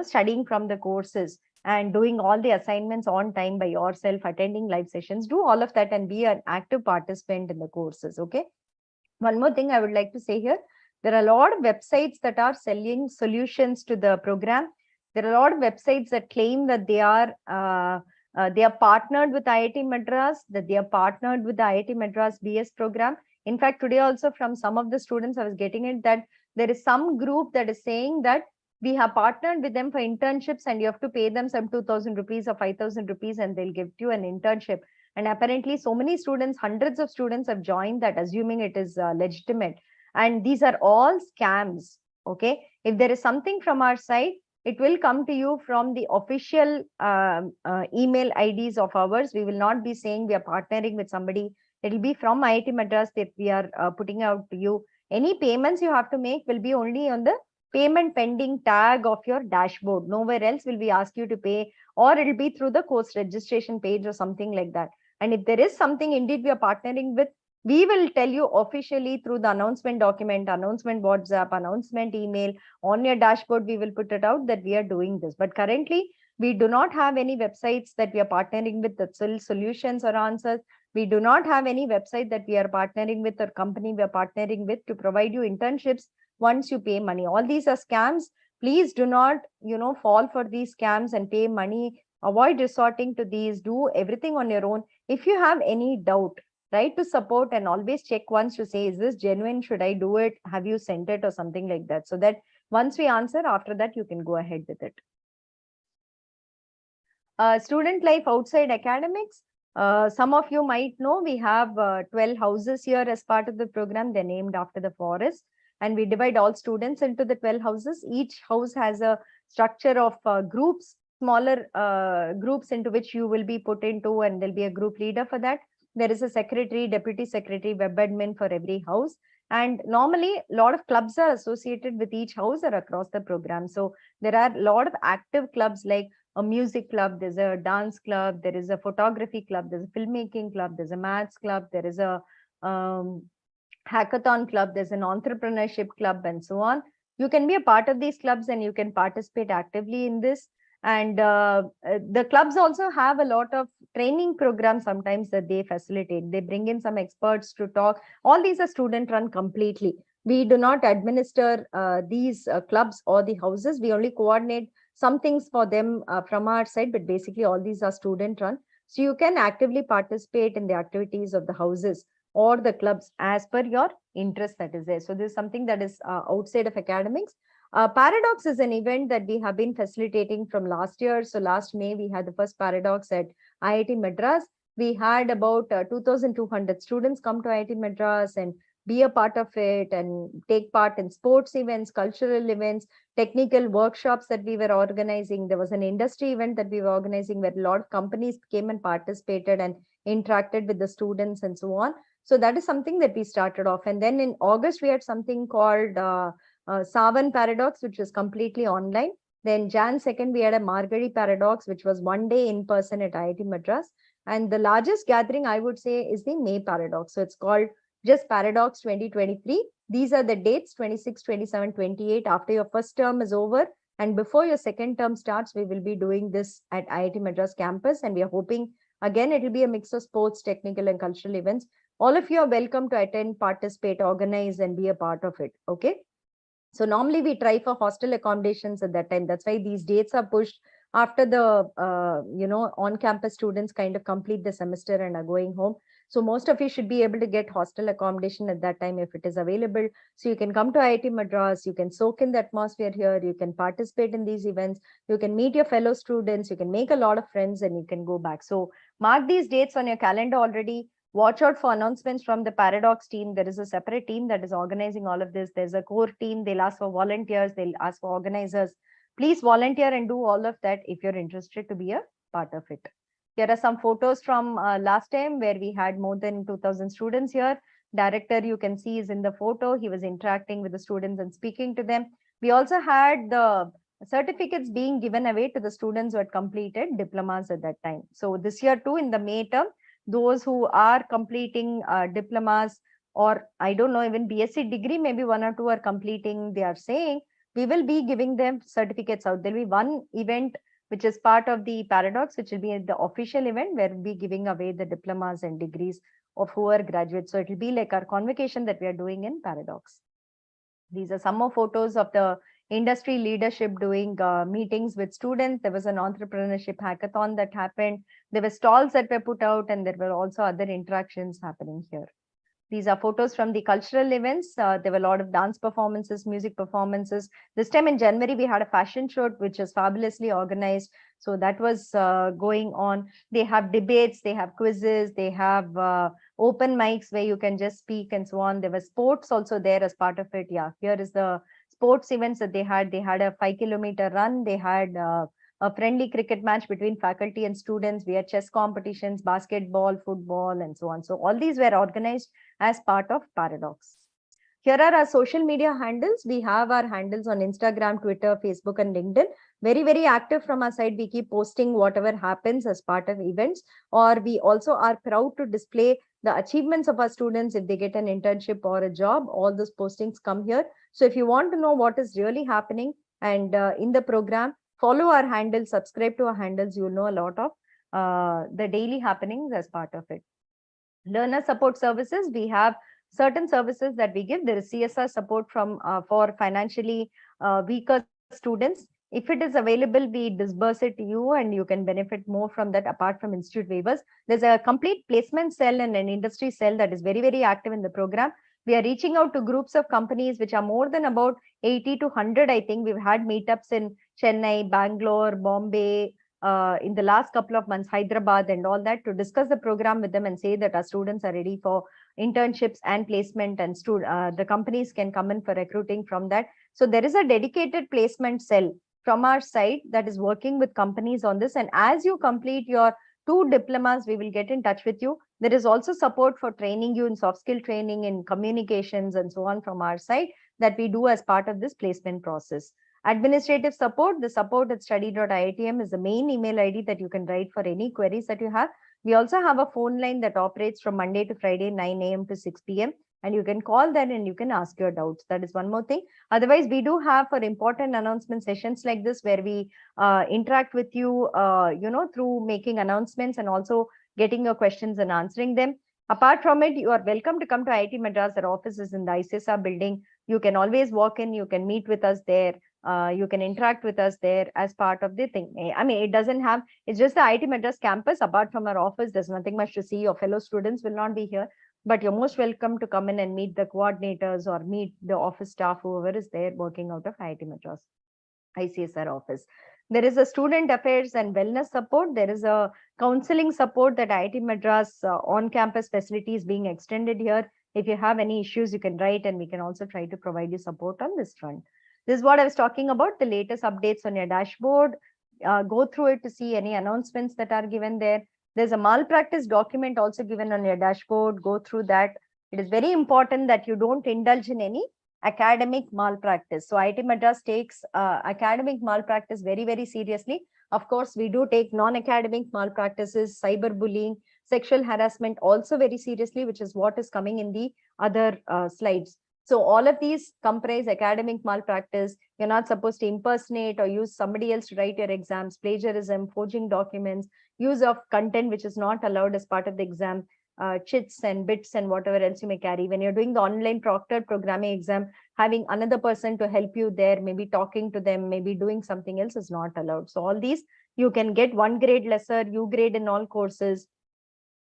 studying from the courses and doing all the assignments on time by yourself, attending live sessions. Do all of that and be an active participant in the courses. Okay. One more thing I would like to say here. There are a lot of websites that are selling solutions to the program. There are a lot of websites that claim that they are partnered with IIT Madras, that they are partnered with the IIT Madras BS program. In fact, today also from some of the students, I was getting it that there is some group that is saying that we have partnered with them for internships and you have to pay them some 2,000 rupees or 5,000 rupees and they'll give you an internship. And apparently so many students, hundreds of students have joined that, assuming it is legitimate. And these are all scams. Okay. If there is something from our side, it will come to you from the official email IDs of ours. We will not be saying we are partnering with somebody. It will be from IIT Madras that we are putting out to you. Any payments you have to make will be only on the payment pending tag of your dashboard. Nowhere else will we ask you to pay, or it'll be through the course registration page or something like that. And if there is something indeed we are partnering with, we will tell you officially through the announcement document, announcement WhatsApp, announcement email, on your dashboard, we will put it out that we are doing this. But currently, we do not have any websites that we are partnering with that sell solutions or answers. We do not have any website that we are partnering with or company we are partnering with to provide you internships once you pay money. All these are scams. Please do not, fall for these scams and pay money. Avoid resorting to these. Do everything on your own. If you have any doubt, write to support and always check once to say, is this genuine? Should I do it? Have you sent it or something like that? So that once we answer, after that, you can go ahead with it. Student life outside academics. Some of you might know we have 12 houses here as part of the program. They're named after the forest. And we divide all students into the 12 houses. Each house has a structure of groups, smaller groups into which you will be put into, and there'll be a group leader for that. There is a secretary, deputy secretary, web admin for every house. And normally, a lot of clubs are associated with each house or across the program. So there are a lot of active clubs like a music club, there's a dance club, there is a photography club, there's a filmmaking club, there's a maths club, there is a hackathon club, there's an entrepreneurship club, and so on. You can be a part of these clubs and you can participate actively in this. And the clubs also have a lot of training programs sometimes that they facilitate. They bring in some experts to talk. All these are student run completely. We do not administer these clubs or the houses. We only coordinate some things for them from our side, but basically all these are student run. So you can actively participate in the activities of the houses or the clubs as per your interest that is there. So this is something that is outside of academics. Paradox is an event that we have been facilitating from last year. So last May, we had the first Paradox at IIT Madras. We had about 2,200 students come to IIT Madras and be a part of it and take part in sports events, cultural events, technical workshops that we were organizing. There was an industry event that we were organizing where a lot of companies came and participated and interacted with the students and so on. So that is something that we started off. And then in August, we had something called Savan Paradox, which was completely online. Then Jan 2nd, we had a Margari Paradox, which was one day in person at IIT Madras. And the largest gathering, I would say, is the May Paradox. So it's called just Paradox 2023. These are the dates, 26, 27, 28. After your first term is over and before your second term starts, we will be doing this at IIT Madras campus. And we are hoping, again, it will be a mix of sports, technical and cultural events. All of you are welcome to attend, participate, organize, and be a part of it. Okay. So normally we try for hostel accommodations at that time. That's why these dates are pushed after the, on-campus students kind of complete the semester and are going home. So most of you should be able to get hostel accommodation at that time if it is available. So you can come to IIT Madras, you can soak in the atmosphere here, you can participate in these events, you can meet your fellow students, you can make a lot of friends and you can go back. So mark these dates on your calendar already. Watch out for announcements from the Paradox team. There is a separate team that is organizing all of this. There's a core team. They'll ask for volunteers. They'll ask for organizers. Please volunteer and do all of that if you're interested to be a part of it. Here are some photos from last time where we had more than 2,000 students here. Director, you can see, is in the photo. He was interacting with the students and speaking to them. We also had the certificates being given away to the students who had completed diplomas at that time. So this year too, in the May term, those who are completing diplomas or I don't know, even BSc degree, maybe one or two are completing, they are saying, we will be giving them certificates out. There'll be one event which is part of the Paradox, which will be the official event where we'll be giving away the diplomas and degrees of who are graduates. So it will be like our convocation that we are doing in Paradox. These are some more photos of the industry leadership doing meetings with students. There was an entrepreneurship hackathon that happened. There were stalls that were put out and there were also other interactions happening here. These are photos from the cultural events. There were a lot of dance performances, music performances. This time in January, we had a fashion show, which was fabulously organized. So that was going on. They have debates, they have quizzes, they have open mics where you can just speak and so on. There were sports also there as part of it. Yeah, here is the sports events that they had. They had a 5-kilometer run. They had a friendly cricket match between faculty and students. We had chess competitions, basketball, football, and so on. So all these were organized as part of Paradox. Here are our social media handles. We have our handles on Instagram, Twitter, Facebook, and LinkedIn. Very, very active from our side. We keep posting whatever happens as part of events, or we also are proud to display the achievements of our students. If they get an internship or a job, all those postings come here. So if you want to know what is really happening and in the program, follow our handles, subscribe to our handles. You'll know a lot of the daily happenings as part of it. Learner support services, we have certain services that we give. There is CSR support from for financially weaker students. If it is available, we disburse it to you and you can benefit more from that apart from institute waivers. There's a complete placement cell and an industry cell that is very, very active in the program. We are reaching out to groups of companies which are more than about 80 to 100. I think we've had meetups in Chennai, Bangalore, Bombay, in the last couple of months, Hyderabad and all that, to discuss the program with them and say that our students are ready for internships and placement, and the companies can come in for recruiting from that. So there is a dedicated placement cell from our side that is working with companies on this. And as you complete your 2 diplomas, we will get in touch with you. There is also support for training you in soft skill training, in communications and so on from our side that we do as part of this placement process. Administrative support, the support at study.iitm is the main email ID that you can write for any queries that you have. We also have a phone line that operates from Monday to Friday, 9 a.m. to 6 p.m. And you can call that and you can ask your doubts. That is one more thing. Otherwise, we do have for important announcement sessions like this where we interact with you, through making announcements and also getting your questions and answering them. Apart from it, you are welcome to come to IIT Madras. Our office is in the ICSR building. You can always walk in, you can meet with us there. You can interact with us there as part of the thing. I mean, it doesn't have, it's just the IIT Madras campus. Apart from our office, there's nothing much to see. Your fellow students will not be here, but you're most welcome to come in and meet the coordinators or meet the office staff, whoever is there working out of IIT Madras ICSR office. There is a student affairs and wellness support. There is a counseling support that IIT Madras on-campus facilities being extended here. If you have any issues, you can write and we can also try to provide you support on this front. This is what I was talking about, the latest updates on your dashboard. Go through it to see any announcements that are given there. There's a malpractice document also given on your dashboard. Go through that. It is very important that you don't indulge in any academic malpractice. So IIT Madras takes academic malpractice very, very seriously. Of course, we do take non-academic malpractices, cyberbullying, sexual harassment also very seriously, which is what is coming in the other slides. So all of these comprise academic malpractice. You're not supposed to impersonate or use somebody else to write your exams, plagiarism, forging documents, use of content which is not allowed as part of the exam, chits and bits and whatever else you may carry. When you're doing the online proctored programming exam, having another person to help you there, maybe talking to them, maybe doing something else is not allowed. So all these, you can get 1 grade lesser, U grade in all courses.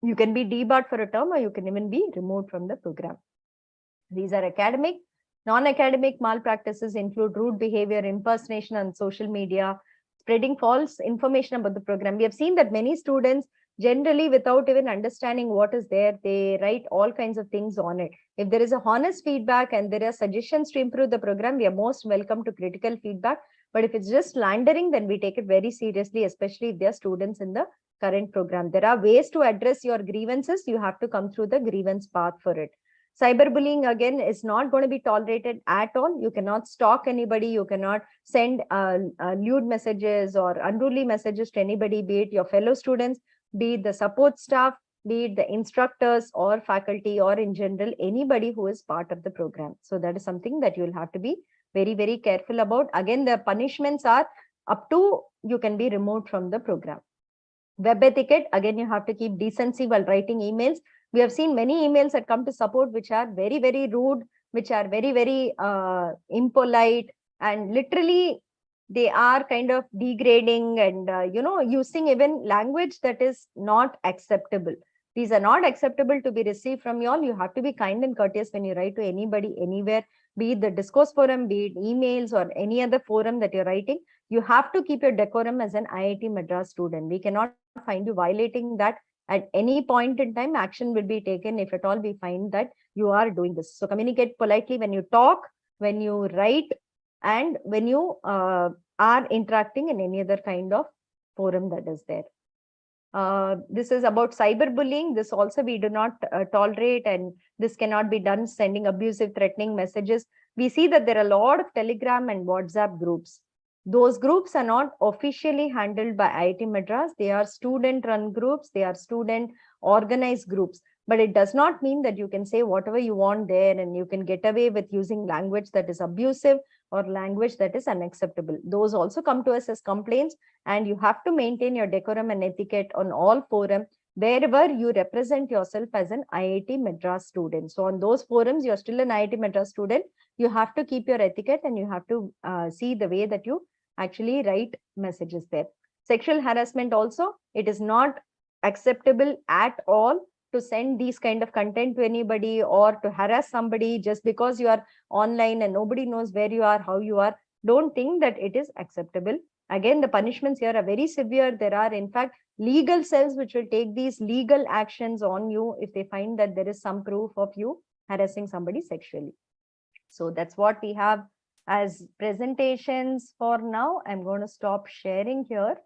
You can be debarred for a term or you can even be removed from the program. These are academic. Non-academic malpractices include rude behavior, impersonation on social media, spreading false information about the program. We have seen that many students, generally without even understanding what is there, they write all kinds of things on it. If there is a honest feedback and there are suggestions to improve the program, we are most welcome to critical feedback. But if it's just slandering, then we take it very seriously, especially if they are students in the current program. There are ways to address your grievances. You have to come through the grievance path for it. Cyberbullying, again, is not going to be tolerated at all. You cannot stalk anybody. You cannot send lewd messages or unruly messages to anybody, be it your fellow students, be it the support staff, be it the instructors or faculty, or in general, anybody who is part of the program. So that is something that you'll have to be very, very careful about. Again, the punishments are up to, you can be removed from the program. Web etiquette, again, you have to keep decency while writing emails. We have seen many emails that come to support which are very, very rude, which are very, very impolite, and literally they are kind of degrading and, using even language that is not acceptable. These are not acceptable to be received from you all. You have to be kind and courteous when you write to anybody, anywhere, be it the discourse forum, be it emails or any other forum that you're writing. You have to keep your decorum as an IIT Madras student. We cannot find you violating that. At any point in time, action will be taken if at all we find that you are doing this. So communicate politely when you talk, when you write, and when you are interacting in any other kind of forum that is there. This is about cyberbullying. This also we do not tolerate, and this cannot be done sending abusive, threatening messages. We see that there are a lot of Telegram and WhatsApp groups. Those groups are not officially handled by IIT Madras. They are student-run groups. They are student-organized groups. But it does not mean that you can say whatever you want there and you can get away with using language that is abusive or language that is unacceptable. Those also come to us as complaints, and you have to maintain your decorum and etiquette on all forums wherever you represent yourself as an IIT Madras student. So on those forums, you're still an IIT Madras student. You have to keep your etiquette and you have to see the way that you actually write messages there. Sexual harassment also, it is not acceptable at all to send these kind of content to anybody or to harass somebody just because you are online and nobody knows where you are, how you are. Don't think that it is acceptable. Again, the punishments here are very severe. There are, in fact, legal cells which will take these legal actions on you if they find that there is some proof of you harassing somebody sexually. So that's what we have as presentations for now. I'm going to stop sharing here.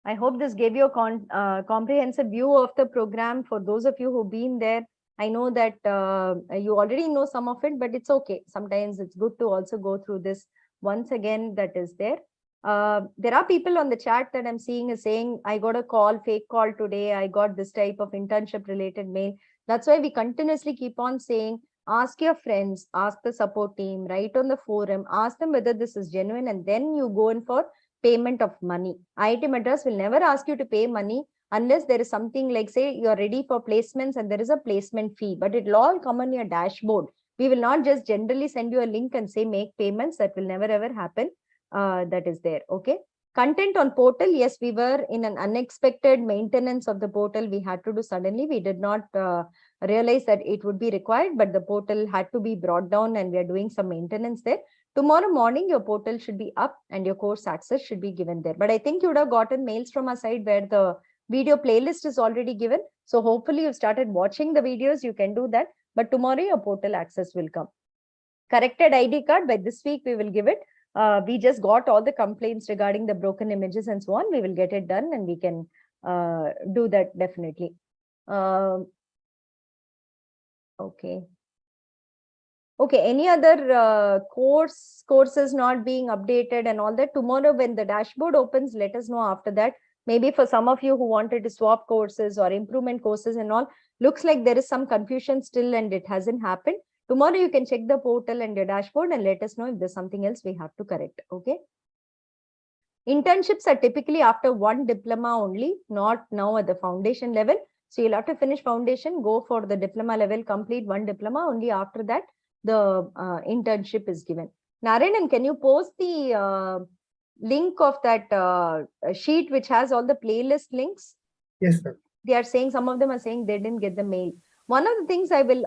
I hope this gave you a comprehensive view of the program for those of you who've been there. I know that you already know some of it, but it's okay. Sometimes it's good to also go through this once again that is there. There are people on the chat that I'm seeing is saying, I got a call, fake call today. I got this type of internship related mail. That's why we continuously keep on saying, ask your friends, ask the support team, write on the forum, ask them whether this is genuine, and then you go in for payment of money. IIT Madras will never ask you to pay money unless there is something like, say, you're ready for placements and there is a placement fee, but it will all come on your dashboard. We will not just generally send you a link and say make payments. That will never ever happen. That is there. Okay. Content on portal. Yes, we were in an unexpected maintenance of the portal. We had to do suddenly. We did not realize that it would be required, but the portal had to be brought down and we are doing some maintenance there. Tomorrow morning, your portal should be up and your course access should be given there. But I think you would have gotten mails from our side where the video playlist is already given. So hopefully you've started watching the videos. You can do that. But tomorrow your portal access will come. Corrected ID card, by this week we will give it. We just got all the complaints regarding the broken images and so on. We will get it done and we can do that definitely. Okay. Okay, any other courses not being updated and all that? Tomorrow when the dashboard opens, let us know after that. Maybe for some of you who wanted to swap courses or improvement courses and all, looks like there is some confusion still and it hasn't happened. Tomorrow you can check the portal and your dashboard and let us know if there's something else we have to correct. Okay. Internships are typically after one diploma only, not now at the foundation level. So you'll have to finish foundation, go for the diploma level, complete one diploma. Only after that, the internship is given. Narayanan, can you post the link of that sheet which has all the playlist links? Yes, sir. They are saying, some of them are saying they didn't get the mail. One of the things I will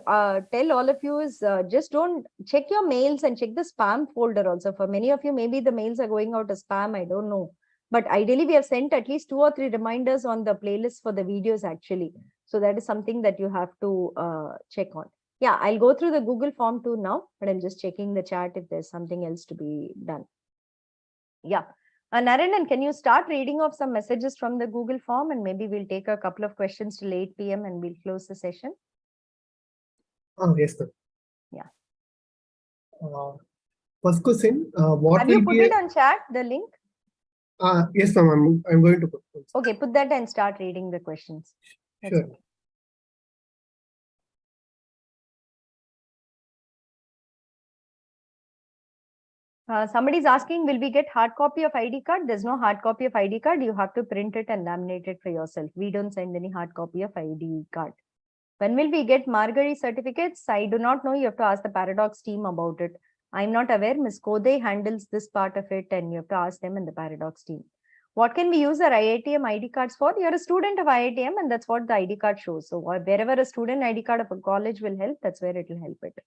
tell all of you is just don't check your mails and check the spam folder also. For many of you, maybe the mails are going out as spam. I don't know. But ideally, we have sent at least 2 or 3 reminders on the playlist for the videos actually. So that is something that you have to check on. Yeah, I'll go through the Google form too now, but I'm just checking the chat if there's something else to be done. Yeah. Narayanan, can you start reading off some messages from the Google form and maybe we'll take a couple of questions till 8 p.m. and we'll close the session. Oh, yes, sir. Yeah. First question, what have will you put be it on chat, the link? Yes, ma'am, I'm going to put it. Okay, put that and start reading the questions. That's Sure. okay. Somebody's asking, will we get hard copy of ID card? There's no hard copy of ID card. You have to print it and laminate it for yourself. We don't send any hard copy of ID card. When will we get Margari certificates? I do not know. You have to ask the Paradox team about it. I'm not aware. Ms. Kode handles this part of it and you have to ask them in the Paradox team. What can we use our IITM ID cards for? You're a student of IITM and that's what the ID card shows. So wherever a student ID card of a college will help, that's where it will help it.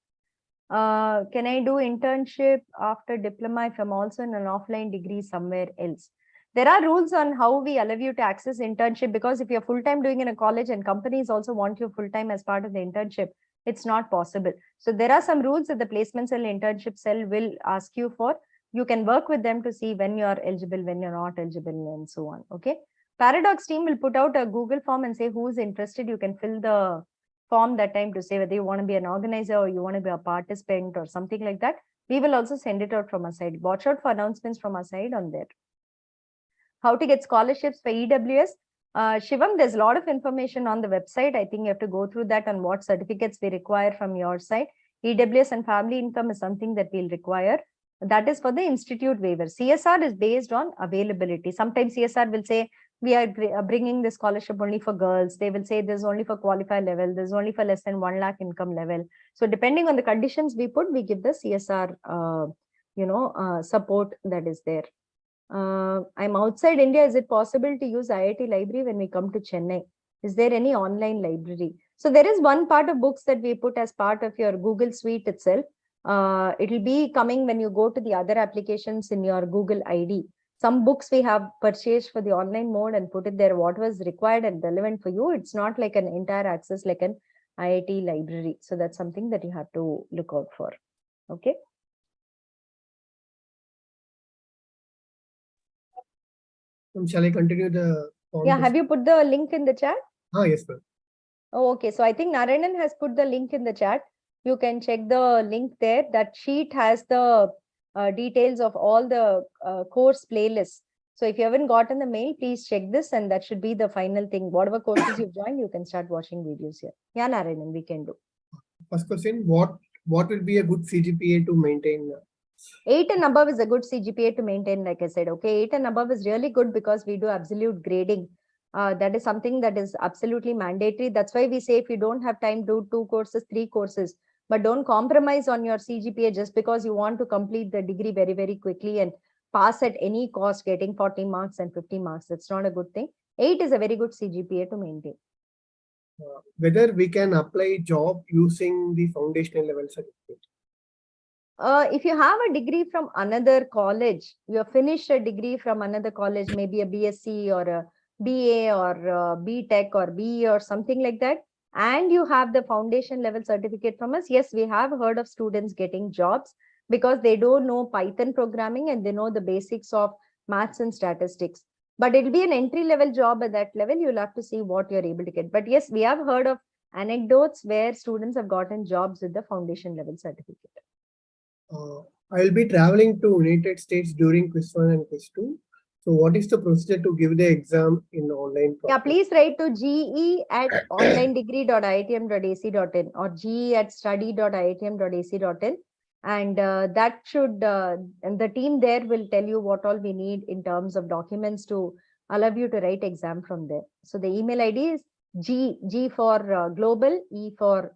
Can I do internship after diploma if I'm also in an offline degree somewhere else? There are rules on how we allow you to access internship, because if you're full-time doing in a college and companies also want you full-time as part of the internship, it's not possible. So there are some rules that the placement cell internship cell will ask you for. You can work with them to see when you're eligible, when you're not eligible, and so on. Okay. Paradox team will put out a Google form and say who's interested. You can fill the form that time to say whether you want to be an organizer or you want to be a participant or something like that. We will also send it out from our side. Watch out for announcements from our side on there. How to get scholarships for EWS? Shivam, there's a lot of information on the website. I think you have to go through that on what certificates we require from your side. EWS and family income is something that we'll require. That is for the institute waiver. CSR is based on availability. Sometimes CSR will say, we are bringing the scholarship only for girls. They will say there's only for qualified level. There's only for less than 1 lakh income level. So depending on the conditions we put, we give the CSR, support that is there. I'm outside India. Is it possible to use IIT library when we come to Chennai? Is there any online library? So there is one part of books that we put as part of your Google Suite itself. It will be coming when you go to the other applications in your Google ID. Some books we have purchased for the online mode and put it there, what was required and relevant for you. It's not like an entire access like an IIT library. So that's something that you have to look out for. Okay. Shall I continue the form? Yeah, have you put the link in the chat? Yes, sir. Oh, okay. So I think Narayanan has put the link in the chat. You can check the link there. That sheet has the details of all the course playlists. So if you haven't gotten the mail, please check this, and that should be the final thing. Whatever courses you've joined, you can start watching videos here. Yeah, Narayanan, we can do. First question, what will be a good CGPA to maintain? 8 and above is a good CGPA to maintain, like I said. Okay, 8 and above is really good because we do absolute grading. That is something that is absolutely mandatory. That's why we say if you don't have time, do 2 courses, 3 courses, but don't compromise on your CGPA just because you want to complete the degree very, very quickly and pass at any cost, getting 40 marks and 50 marks. That's not a good thing. 8 is a very good CGPA to maintain. Whether we can apply job using the foundational level certificate. If you have a degree from another college, you have finished a degree from another college, maybe a BSc or a BA or a BTech or BE or something like that, and you have the foundation level certificate from us, yes, we have heard of students getting jobs because they don't know Python programming and they know the basics of maths and statistics. But it'll be an entry level job at that level. You'll have to see what you're able to get. But yes, we have heard of anecdotes where students have gotten jobs with the foundation level certificate. I will be traveling to United States during quiz 1 and quiz 2. So what is the procedure to give the exam in online? Yeah, please write to ge@onlinedegree.iitm.ac.in or ge@study.iitm.ac.in, and that should and the team there will tell you what all we need in terms of documents to allow you to write exam from there. So the email ID is G for global, E for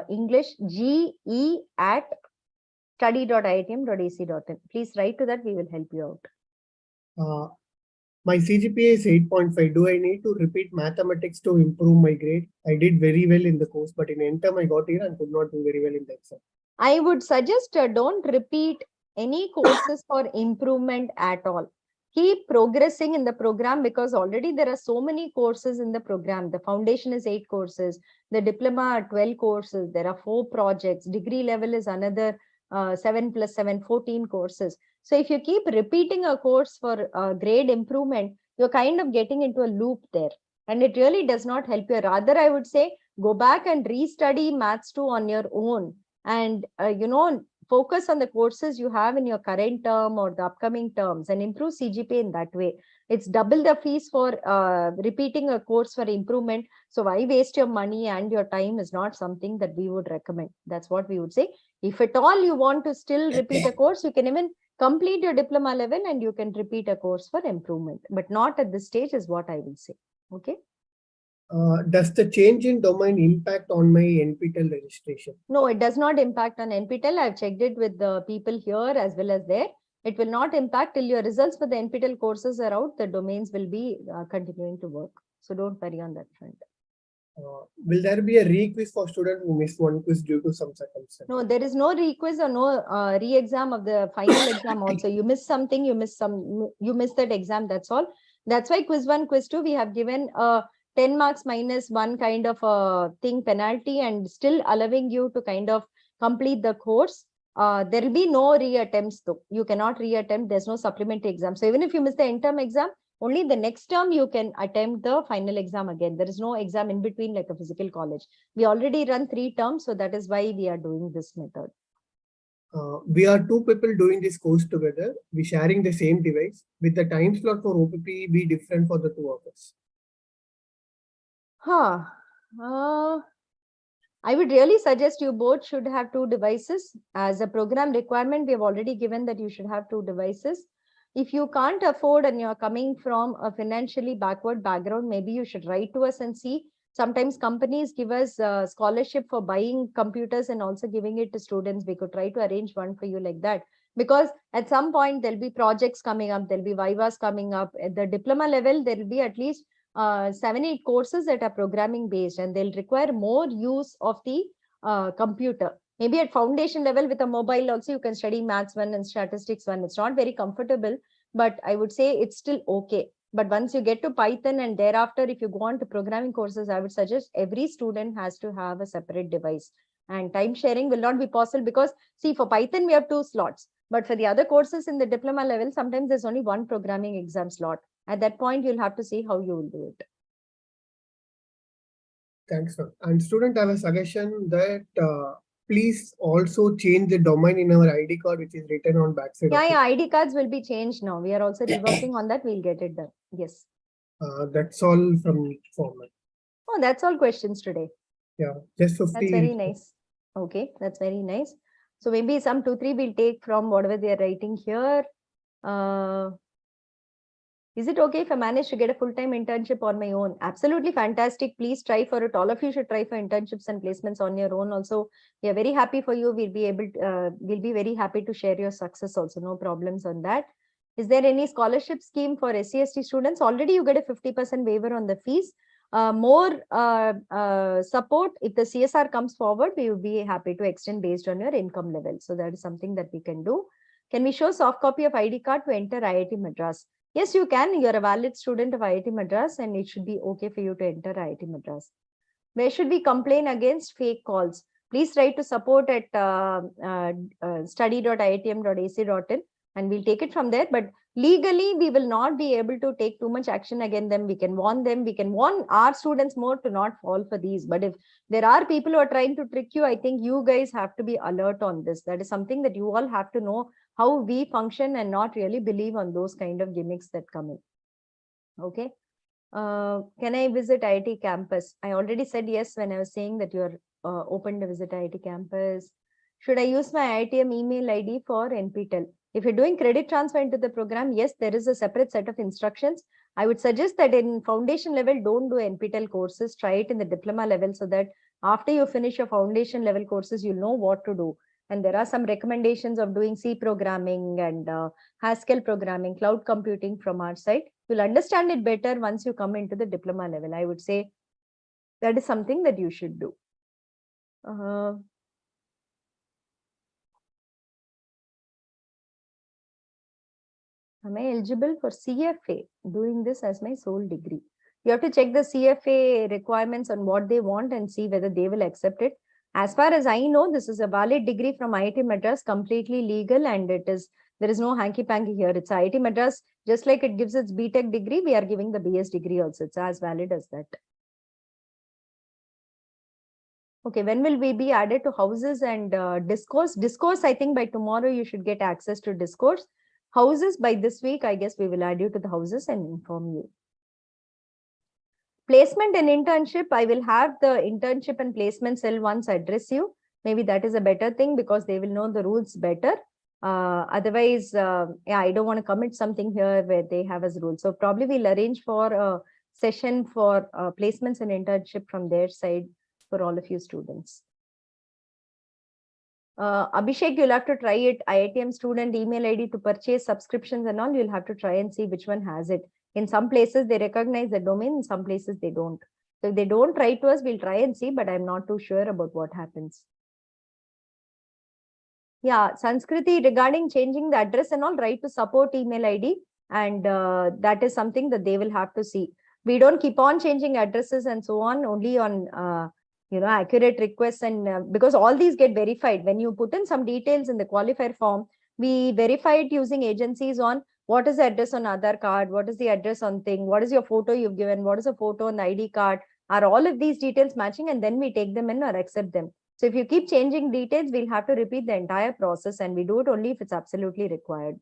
English, ge@study.iitm.ac.in. Please write to that. We will help you out. My CGPA is 8.5. Do I need to repeat mathematics to improve my grade? I did very well in the course, but in end term I got here and could not do very well in the exam. I would suggest don't repeat any courses for improvement at all. Keep progressing in the program because already there are so many courses in the program. The foundation is 8 courses. The diploma are 12 courses. There are 4 projects. Degree level is another 7 plus 7, 14 courses. So if you keep repeating a course for grade improvement, you're kind of getting into a loop there. And it really does not help you. Rather, I would say, go back and restudy Maths 2 on your own. And, focus on the courses you have in your current term or the upcoming terms and improve CGPA in that way. It's double the fees for repeating a course for improvement. So why waste your money and your time is not something that we would recommend. That's what we would say. If at all you want to still repeat a course, you can even complete your diploma level and you can repeat a course for improvement, but not at this stage is what I will say. Okay. Does the change in domain impact on my NPTEL registration? No, it does not impact on NPTEL. I've checked it with the people here as well as there. It will not impact till your results for the NPTEL courses are out. The domains will be continuing to work. So don't worry on that front. Will there be a re-quiz for students who missed one quiz due to some circumstance? No, there is no re-quiz or no re-exam of the final exam also. You miss something, you miss that exam, that's all. That's why quiz 1, quiz 2, we have given 10 marks minus 1 kind of a thing penalty and still allowing you to kind of complete the course. There will be no re-attempts though. You cannot re-attempt. There's no supplementary exam. So even if you miss the end-term exam, only the next term you can attempt the final exam again. There is no exam in between like a physical college. We already run 3 terms. So that is why we are doing this method. We are 2 people doing this course together. We sharing the same device. With the time slot for OPP be different for the 2 of us? I would really suggest you both should have 2 devices. As a program requirement, we have already given that you should have 2 devices. If you can't afford and you're coming from a financially backward background, maybe you should write to us and see. Sometimes companies give us a scholarship for buying computers and also giving it to students. We could try to arrange one for you like that. Because at some point, there'll be projects coming up, there'll be Vivas coming up. At the diploma level, there'll be at least 7-8 courses that are programming based, and they'll require more use of the computer. Maybe at foundation level with a mobile also you can study Maths 1 and Statistics 1. It's not very comfortable, but I would say it's still okay. But once you get to Python and thereafter, if you go on to programming courses, I would suggest every student has to have a separate device. And time sharing will not be possible because, see, for Python, we have 2 slots. But for the other courses in the diploma level, sometimes there's only 1 programming exam slot. At that point, you'll have to see how you will do it. Thanks, sir. And student, I have a suggestion that please also change the domain in our ID card, which is written on backside of Yeah, ID cards will be changed now. We are also reworking on that. We'll get it done. Yes. it. That's all from format. Oh, that's all questions today. Yeah, just 50. That's very nice. Okay, that's very nice. So maybe some 2-3 we'll take from whatever they are writing here. Is it okay if I manage to get a full-time internship on my own? Absolutely fantastic. Please try for it. All of you should try for internships and placements on your own. Also, we are very happy for you. We'll be very happy to share your success also. No problems on that. Is there any scholarship scheme for SC/ST students? Already you get a 50% waiver on the fees. More support, if the CSR comes forward, we will be happy to extend based on your income level. So that is something that we can do. Can we show soft copy of ID card to enter IIT Madras? Yes, you can. You're a valid student of IIT Madras and it should be okay for you to enter IIT Madras. Where should we complain against fake calls? Please write to support at study.iitm.ac.in and we'll take it from there. But legally, we will not be able to take too much action against them. We can warn them. We can warn our students more to not fall for these. But if there are people who are trying to trick you, I think you guys have to be alert on this. That is something that you all have to know how we function and not really believe on those kind of gimmicks that come in. Okay. Can I visit IIT campus? I already said yes when I was saying that you're open to visit IIT campus. Should I use my IITM email ID for NPTEL? If you're doing credit transfer into the program, yes, there is a separate set of instructions. I would suggest that in foundation level, don't do NPTEL courses. Try it in the diploma level so that after you finish your foundation level courses, you'll know what to do. And there are some recommendations of doing C programming and Haskell programming, cloud computing from our side. You'll understand it better once you come into the diploma level. I would say that is something that you should do. Am I eligible for CFA doing this as my sole degree? You have to check the CFA requirements on what they want and see whether they will accept it. As far as I know, this is a valid degree from IIT Madras, completely legal, and there is no hanky-panky here. It's IIT Madras, just like it gives its BTech degree, we are giving the BS degree also. It's as valid as that. Okay, when will we be added to houses and discourse? Discourse, I think by tomorrow you should get access to discourse. Houses, by this week, I guess we will add you to the houses and inform you. Placement and internship, I will have the internship and placement cell once address you. Maybe that is a better thing because they will know the rules better. Otherwise, yeah, I don't want to commit something here where they have as rules. So probably we'll arrange for a session for placements and internship from their side for all of you students. Abhishek, you'll have to try it. IITM student email ID to purchase subscriptions and all, you'll have to try and see which one has it. In some places, they recognize the domain. In some places, they don't. So if they don't write to us, we'll try and see, but I'm not too sure about what happens. Yeah, Sanskriti, regarding changing the address and all, write to support email ID. And that is something that they will have to see. We don't keep on changing addresses and so on, only on accurate requests, and because all these get verified. When you put in some details in the qualifier form, we verify it using agencies on what is the address on Aadhaar card, what is the address on thing, what is your photo you've given, what is the photo on the ID card, are all of these details matching, and then we take them in or accept them. So if you keep changing details, we'll have to repeat the entire process, and we do it only if it's absolutely required.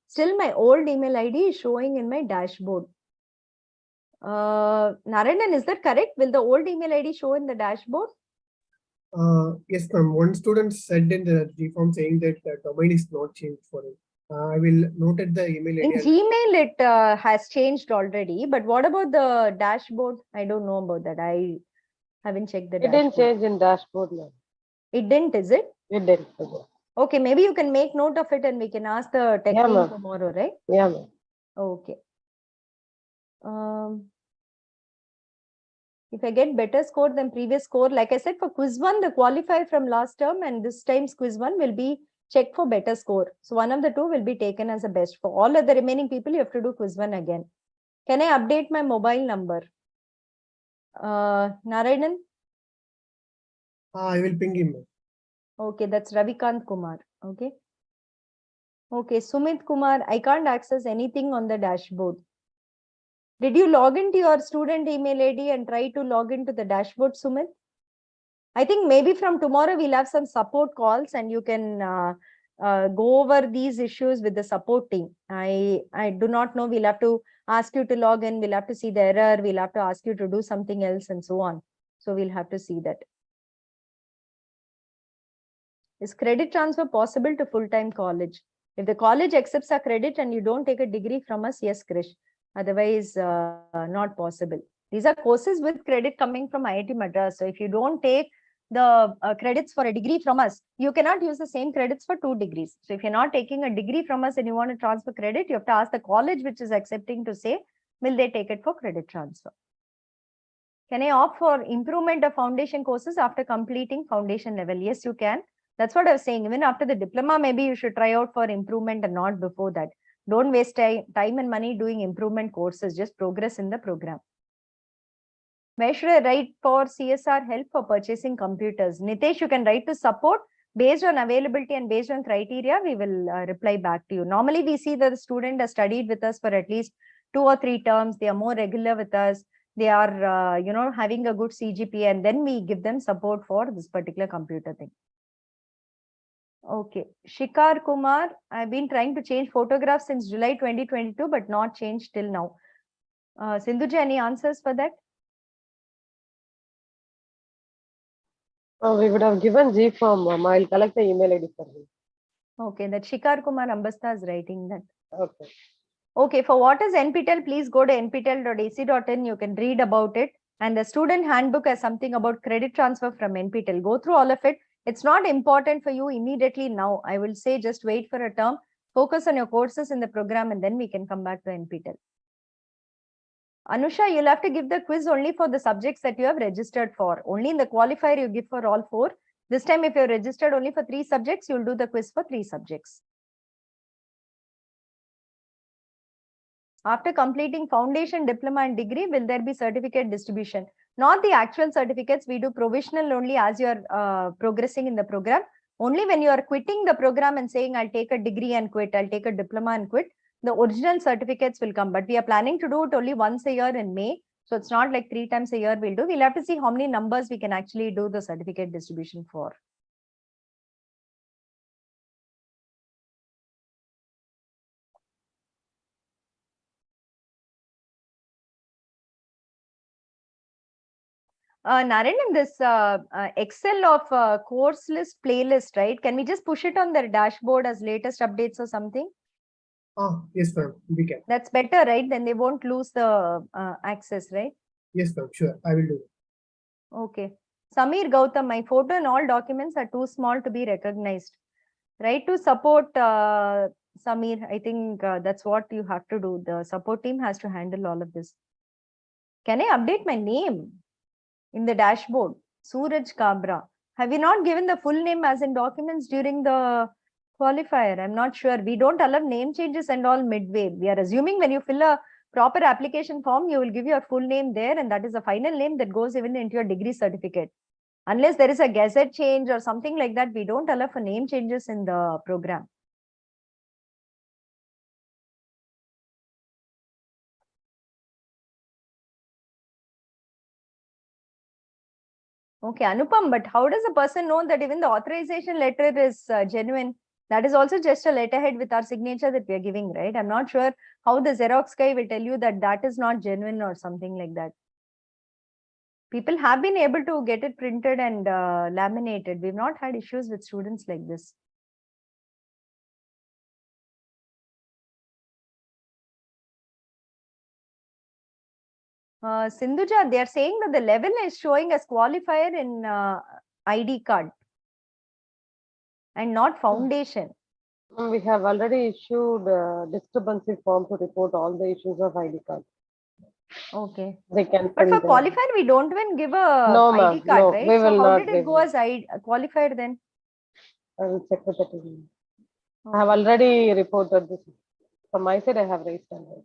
Still, my old email ID is showing in my dashboard. Narayanan, is that correct? Will the old email ID show in the dashboard? Yes, ma'am. One student said in the G form saying that the domain is not changed for it. I will note at the email In ID. Gmail, it has changed already. But what about the dashboard? I don't know about that. I haven't checked the dashboard. It didn't change in dashboard, ma'am. It didn't, is it? It didn't. Okay, maybe you can make note of it and we can ask the tech team tomorrow, right? Yeah, ma'am. Okay. If I get better score than previous score, like I said, for quiz 1, the qualifier from last term and this time's quiz 1 will be checked for better score. So one of the two will be taken as a best. For all of the remaining people, you have to do quiz 1 again. Can I update my mobile number? Narayanan? I will ping him. Okay, that's Ravikant Kumar. Okay. Okay, Sumit Kumar, I can't access anything on the dashboard. Did you log into your student email ID and try to log into the dashboard, Sumit? I think maybe from tomorrow we'll have some support calls and you can go over these issues with the support team. I do not know. We'll have to ask you to log in. We'll have to see the error. We'll have to ask you to do something else and so on. So we'll have to see that. Is credit transfer possible to full-time college? If the college accepts a credit and you don't take a degree from us, yes, Krish. Otherwise, not possible. These are courses with credit coming from IIT Madras. So if you don't take the credits for a degree from us, you cannot use the same credits for 2 degrees. So if you're not taking a degree from us and you want to transfer credit, you have to ask the college which is accepting to say, will they take it for credit transfer? Can I opt for improvement of foundation courses after completing foundation level? Yes, you can. That's what I was saying. Even after the diploma, maybe you should try out for improvement and not before that. Don't waste time and money doing improvement courses. Just progress in the program. Where should I write for CSR help for purchasing computers? Nitesh, you can write to support. Based on availability and based on criteria, we will reply back to you. Normally, we see that the student has studied with us for at least 2 or 3 terms. They are more regular with us. They are, having a good CGPA, and then we give them support for this particular computer thing. Okay. Shikar Kumar, I've been trying to change photographs since July 2022, but not changed till now. Sindhuja, any answers for that? We would have given G form, ma'am. I'll collect the email ID for him. Okay, that Shikar Kumar Ambasta is writing that. Okay. Okay, for what is NPTEL, please go to nptel.ac.in. You can read about it. And the student handbook has something about credit transfer from NPTEL. Go through all of it. It's not important for you immediately now. I will say just wait for a term, focus on your courses in the program, and then we can come back to NPTEL. Anusha, you'll have to give the quiz only for the subjects that you have registered for. Only in the qualifier you give for all 4. This time, if you're registered only for 3 subjects, you'll do the quiz for 3 subjects. After completing foundation, diploma, and degree, will there be certificate distribution? Not the actual certificates. We do provisional only as you're progressing in the program. Only when you are quitting the program and saying, I'll take a degree and quit, I'll take a diploma and quit, the original certificates will come. But we are planning to do it only once a year in May. So it's not like 3 times a year we'll do. We'll have to see how many numbers we can actually do the certificate distribution for. Naren, in this Excel of course list playlist, right? Can we just push it on their dashboard as latest updates or something? Yes, ma'am. We can. That's better, right? Then they won't lose the access, right? Yes, ma'am. Sure. I will do it. Okay. Samir Gautam, my photo and all documents are too small to be recognized. Right? To support Samir, I think that's what you have to do. The support team has to handle all of this. Can I update my name in the dashboard? Suraj Kabra. Have you not given the full name as in documents during the qualifier? I'm not sure. We don't allow name changes and all midway. We are assuming when you fill a proper application form, you will give your full name there, and that is the final name that goes even into your degree certificate. Unless there is a gazette change or something like that, we don't allow for name changes in the program. Okay, Anupam, but how does a person know that even the authorization letter is genuine? That is also just a letterhead with our signature that we are giving, right? I'm not sure how the Xerox guy will tell you that that is not genuine or something like that. People have been able to get it printed and laminated. We've not had issues with students like this. Sindhuja, they are saying that the level is showing as qualifier in ID card and not foundation. We have already issued a discrepancy form to report all the issues of ID card. Okay. They can. But for qualifier, we don't even give a no, ID card, no, right? We will so how not did it go as qualifier then? I will check with the team. Okay. I have already reported this. From my side, I have raised it.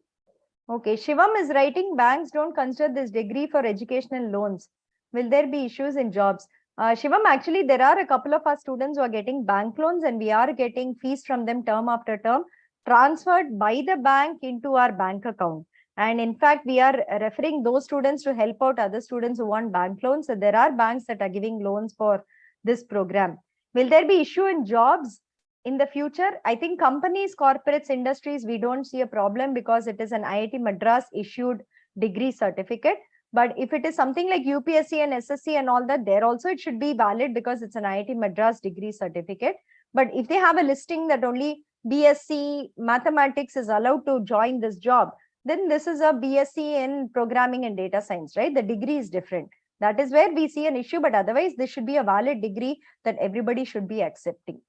Okay, Shivam is writing, banks don't consider this degree for educational loans. Will there be issues in jobs? Shivam, actually, there are a couple of our students who are getting bank loans and we are getting fees from them term after term transferred by the bank into our bank account. And in fact, we are referring those students to help out other students who want bank loans. So there are banks that are giving loans for this program. Will there be issue in jobs in the future? I think companies, corporates, industries, we don't see a problem because it is an IIT Madras issued degree certificate. But if it is something like UPSC and SSC and all that, there also it should be valid because it's an IIT Madras degree certificate. But if they have a listing that only BSc mathematics is allowed to join this job, then this is a BSc in programming and data science, right? The degree is different. That is where we see an issue, but otherwise this should be a valid degree that everybody should be accepting.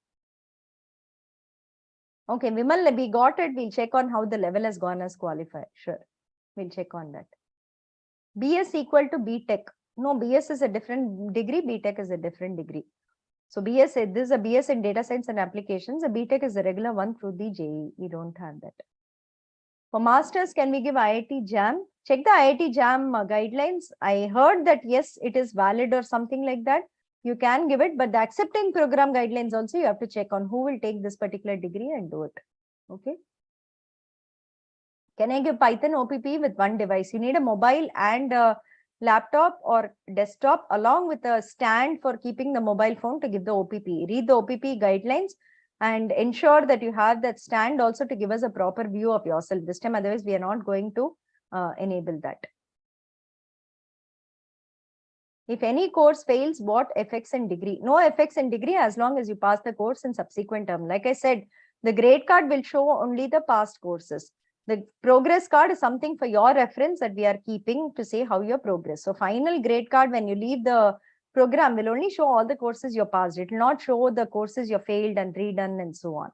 Okay, Vimal, we got it. We'll check on how the level has gone as qualified. Sure, we'll check on that. BS equal to BTech. No, BS is a different degree. BTech is a different degree. So BS, this is a BS in data science and applications. A BTech is a regular one through the JEE. We don't have that. For masters, can we give IIT JAM? Check the IIT JAM guidelines. I heard that yes, it is valid or something like that. You can give it, but the accepting program guidelines also you have to check on who will take this particular degree and do it. Okay. Can I give Python OPP with one device? You need a mobile and a laptop or desktop along with a stand for keeping the mobile phone to give the OPP. Read the OPP guidelines and ensure that you have that stand also to give us a proper view of yourself this time. Otherwise, we are not going to enable that. If any course fails, what effects in degree? No effects in degree as long as you pass the course in subsequent term. Like I said, the grade card will show only the past courses. The progress card is something for your reference that we are keeping to say how your progress. So final grade card, when you leave the program, will only show all the courses you passed. It will not show the courses you failed and redone and so on.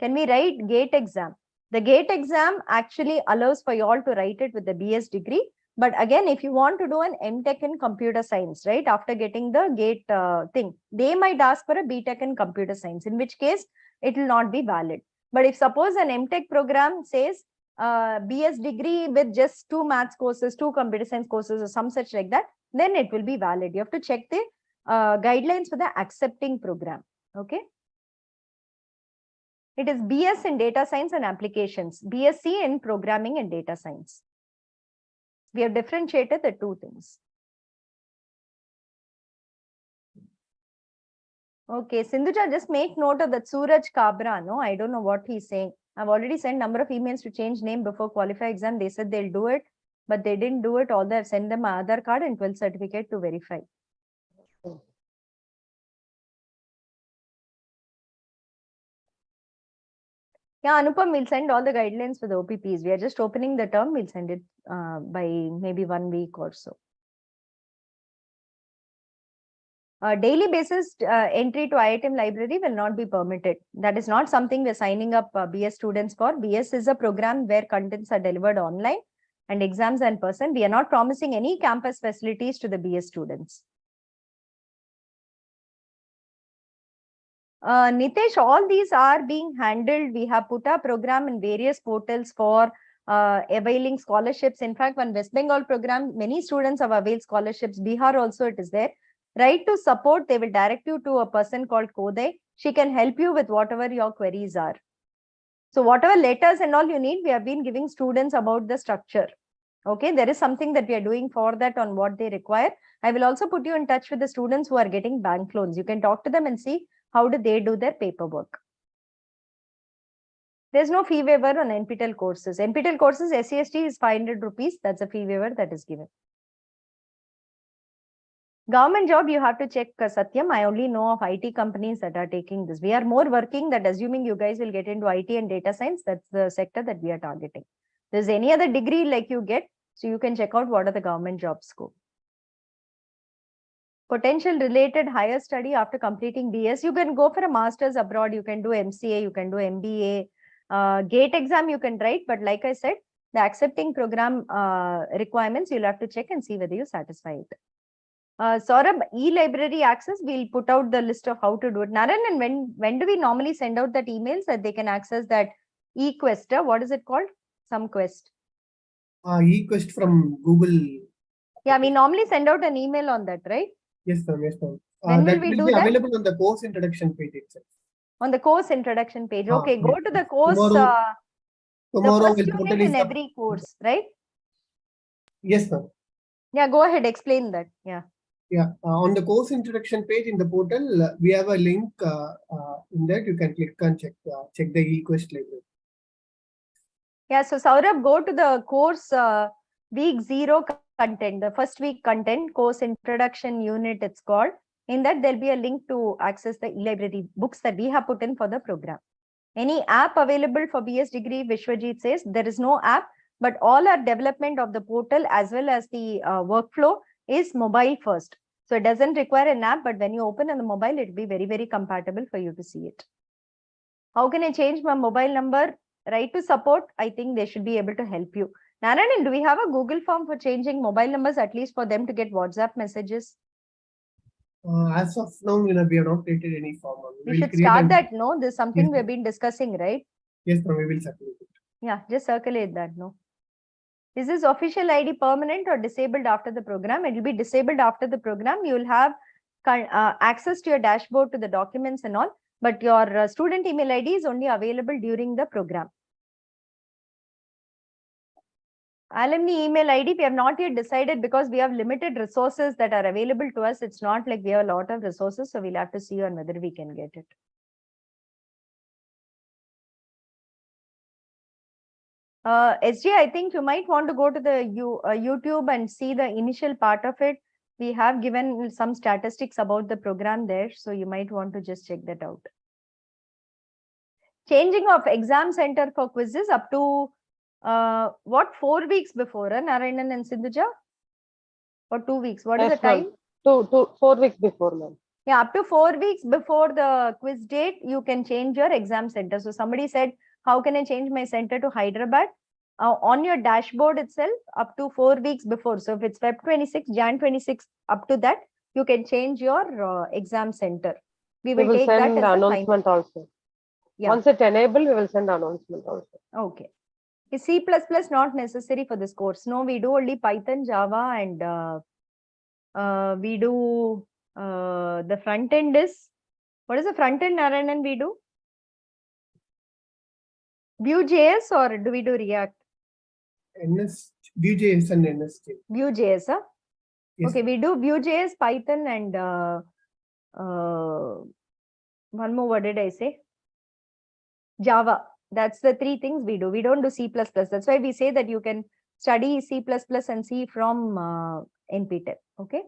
Can we write GATE exam? The GATE exam actually allows for you all to write it with the BS degree. But again, if you want to do an MTech in computer science, right, after getting the GATE thing, they might ask for a BTech in computer science, in which case it will not be valid. But if suppose an MTech program says BS degree with just 2 maths courses, 2 computer science courses or some such like that, then it will be valid. You have to check the guidelines for the accepting program. Okay. It is BS in data science and applications, BSc in programming and data science. We have differentiated the two things. Okay, Sindhuja, just make note of that Suraj Kabra. No, I don't know what he's saying. I've already sent number of emails to change name before qualify exam. They said they'll do it, but they didn't do it. Although I've sent them my Aadhaar card and 12th certificate to verify. Yeah, Anupam, we'll send all the guidelines for the OPPs. We are just opening the term. We'll send it by maybe 1 week or so. Daily basis entry to IITM library will not be permitted. That is not something we're signing up BS students for. BS is a program where contents are delivered online and exams are in person. We are not promising any campus facilities to the BS students. Nitesh, all these are being handled. We have put our program in various portals for availing scholarships. In fact, one West Bengal program, many students have availed scholarships. Bihar also it is there. Right to support, they will direct you to a person called Kodai. She can help you with whatever your queries are. So whatever letters and all you need, we have been giving students about the structure. Okay, there is something that we are doing for that on what they require. I will also put you in touch with the students who are getting bank loans. You can talk to them and see how do they do their paperwork. There's no fee waiver on NPTEL courses. NPTEL courses, SCST is 500 rupees. That's a fee waiver that is given. Government job, you have to check Satyam. I only know of IT companies that are taking this. We are more working that assuming you guys will get into IT and data science. That's the sector that we are targeting. There's any other degree like you get. So you can check out what are the government job scope. Potential related higher study after completing BS. You can go for a master's abroad. You can do MCA. You can do MBA. GATE exam you can write. But like I said, the accepting program requirements, you'll have to check and see whether you satisfy it. Saurabh, e-library access, we'll put out the list of how to do it. Naran, and when do we normally send out that emails that they can access that e-quest? What is it called? Some quest. E-quest from Google. Yeah, we normally send out an email on that, right? Yes, ma'am. Yes, ma'am. When that will we will do be that? available on the course introduction page itself. On the course introduction page. Okay, go yes, to the yes. course. Tomorrow, The Tomorrow first will unit totally in every course, right? Yes, ma'am. Yeah, go ahead, explain that. Yeah. Yeah, on the course introduction page in the portal, we have a link in that you can click and check the eQuest library. Yeah, so Saurabh, go to the course week 0 content, the first week content, course introduction unit it's called. In that there'll be a link to access the e-library books that we have put in for the program. Any app available for BS degree, Vishwajit says there is no app, but all our development of the portal as well as the workflow is mobile first. So it doesn't require an app, but when you open on the mobile, it'll be very, very compatible for you to see it. How can I change my mobile number? Write to support. I think they should be able to help you. Narayanan, do we have a Google form for changing mobile numbers, at least for them to get WhatsApp messages? As of now, we have not created any form. We We'll should create start a- that, no? This is something Yes, we've been discussing, right? Yes, ma'am, we will circulate it. Yeah, just circulate that, no? Is this official ID permanent or disabled after the program? It will be disabled after the program. You will have access to your dashboard, to the documents and all, but your student email ID is only available during the program. Alumni email ID, we have not yet decided because we have limited resources that are available to us. It's not like we have a lot of resources, so we'll have to see on whether we can get it. SJ, I think you might want to go to the YouTube and see the initial part of it. We have given some statistics about the program there, so you might want to just check that out. Changing of exam center for quizzes up to what, 4 weeks before, Narayanan and Sindhuja? Or 2 weeks? What is Yes, the time? ma'am. 4 weeks before, ma'am. Yeah, up to 4 weeks before the quiz date, you can change your exam center. So somebody said, how can I change my center to Hyderabad? On your dashboard itself, up to 4 weeks before. So if it's Feb 26, Jan 26, up to that, you can change your exam center. We will take that as send the announcement final. also. Yeah. Once it enabled, we will send announcement also. Okay. Is C++ not necessary for this course? No, we do only Python, Java, and we do the front end is, what is the front end, Narayanan, we do? Vue.js or do we do React? Vue.js and NSJ. Vue.js, huh? Yes. Okay, we do Vue.js, Python, and one more, what did I say? Java. That's the 3 things we do. We don't do C++. That's why we say that you can study C++ and C from NPTEL. Okay.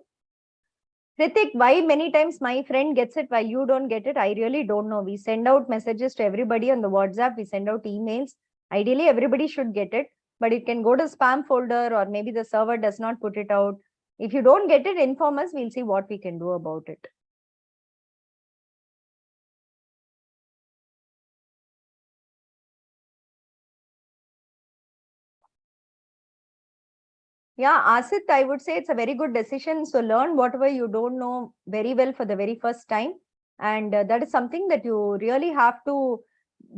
Ritik, why many times my friend gets it while you don't get it? I really don't know. We send out messages to everybody on the WhatsApp. We send out emails. Ideally, everybody should get it, but it can go to spam folder or maybe the server does not put it out. If you don't get it, inform us. We'll see what we can do about it. Yeah, Asit, I would say it's a very good decision. So learn whatever you don't know very well for the very first time. And that is something that you really have to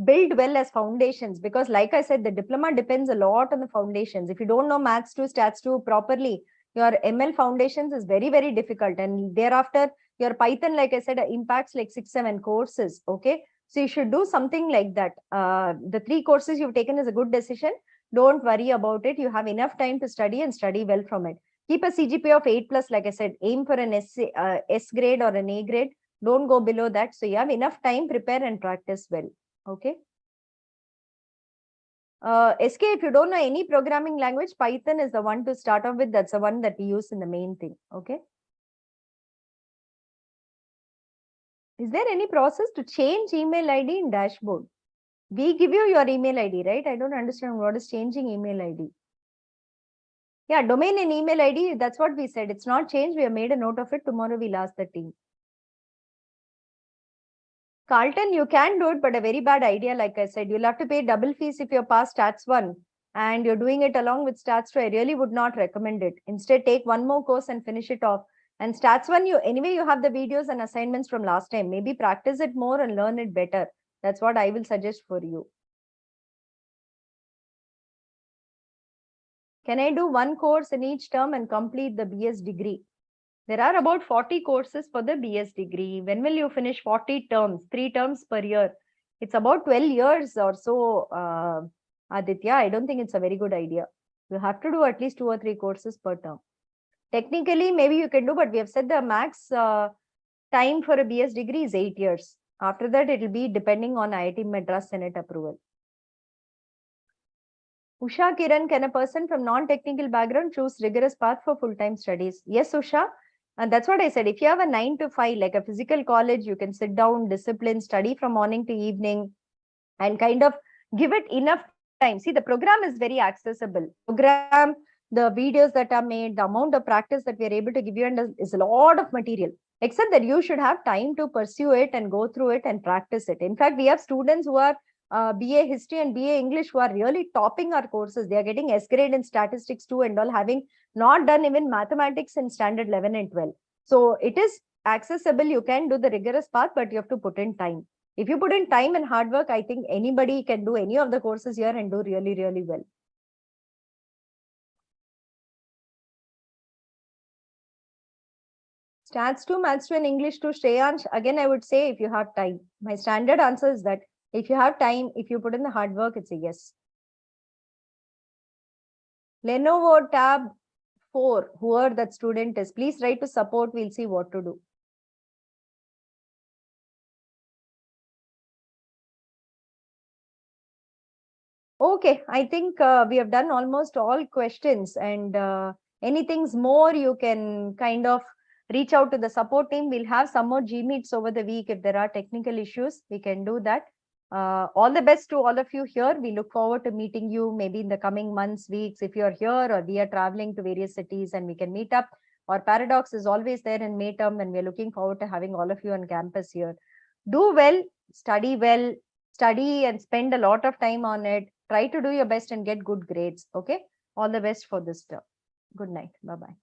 build well as foundations, because like I said, the diploma depends a lot on the foundations. If you don't know Maths 2, Stats 2 properly, your ML foundations is very, very difficult. And thereafter, your Python, like I said, impacts like 6-7 courses. Okay. So you should do something like that. The 3 courses you've taken is a good decision. Don't worry about it. You have enough time to study and study well from it. Keep a CGPA of 8+, like I said, aim for an S grade or an A grade. Don't go below that. So you have enough time, prepare and practice well. Okay. SK, if you don't know any programming language, Python is the one to start off with. That's the one that we use in the main thing. Okay. Is there any process to change email ID in dashboard? We give you your email ID, right? I don't understand what is changing email ID. Yeah, domain and email ID, that's what we said. It's not changed. We have made a note of it. Tomorrow we'll ask the team. Carlton, you can do it, but a very bad idea. Like I said, you'll have to pay double fees if you're past Stats 1 and you're doing it along with Stats 2. I really would not recommend it. Instead, take one more course and finish it off. And Stats 1, you have the videos and assignments from last time. Maybe practice it more and learn it better. That's what I will suggest for you. Can I do one course in each term and complete the BS degree? There are about 40 courses for the BS degree. When will you finish 40 terms? 3 terms per year. It's about 12 years or so, Aditya, I don't think it's a very good idea. You have to do at least 2 or 3 courses per term. Technically, maybe you can do, but we have said the max time for a BS degree is 8 years. After that, it will be depending on IIT Madras Senate approval. Usha Kiran, can a person from non-technical background choose rigorous path for full-time studies? Yes, Usha. And that's what I said. If you have a 9 to 5, like a physical college, you can sit down, discipline, study from morning to evening, and kind of give it enough time. See, the program is very accessible. Program, the videos that are made, the amount of practice that we are able to give you, and is a lot of material. Except that you should have time to pursue it and go through it and practice it. In fact, we have students who are BA History and BA English who are really topping our courses. They are getting S grade in statistics too and all, having not done even mathematics in standard 11 and 12. So it is accessible. You can do the rigorous path, but you have to put in time. If you put in time and hard work, I think anybody can do any of the courses here and do really, really well. Stats 2, Maths 2 and English 2, Shreyansh, again, I would say if you have time. My standard answer is that if you have time, if you put in the hard work, it's a yes. Lenovo Tab 4, whoever that student is, please write to support. We'll see what to do. Okay, I think we have done almost all questions, and anything's more, you can kind of reach out to the support team. We'll have some more G meets over the week. If there are technical issues, we can do that. All the best to all of you here. We look forward to meeting you maybe in the coming months, weeks, if you're here or we are traveling to various cities and we can meet up. Our Paradox is always there in May term, and we're looking forward to having all of you on campus here. Do well, study and spend a lot of time on it. Try to do your best and get good grades. Okay. All the best for this term. Good night. Bye-bye.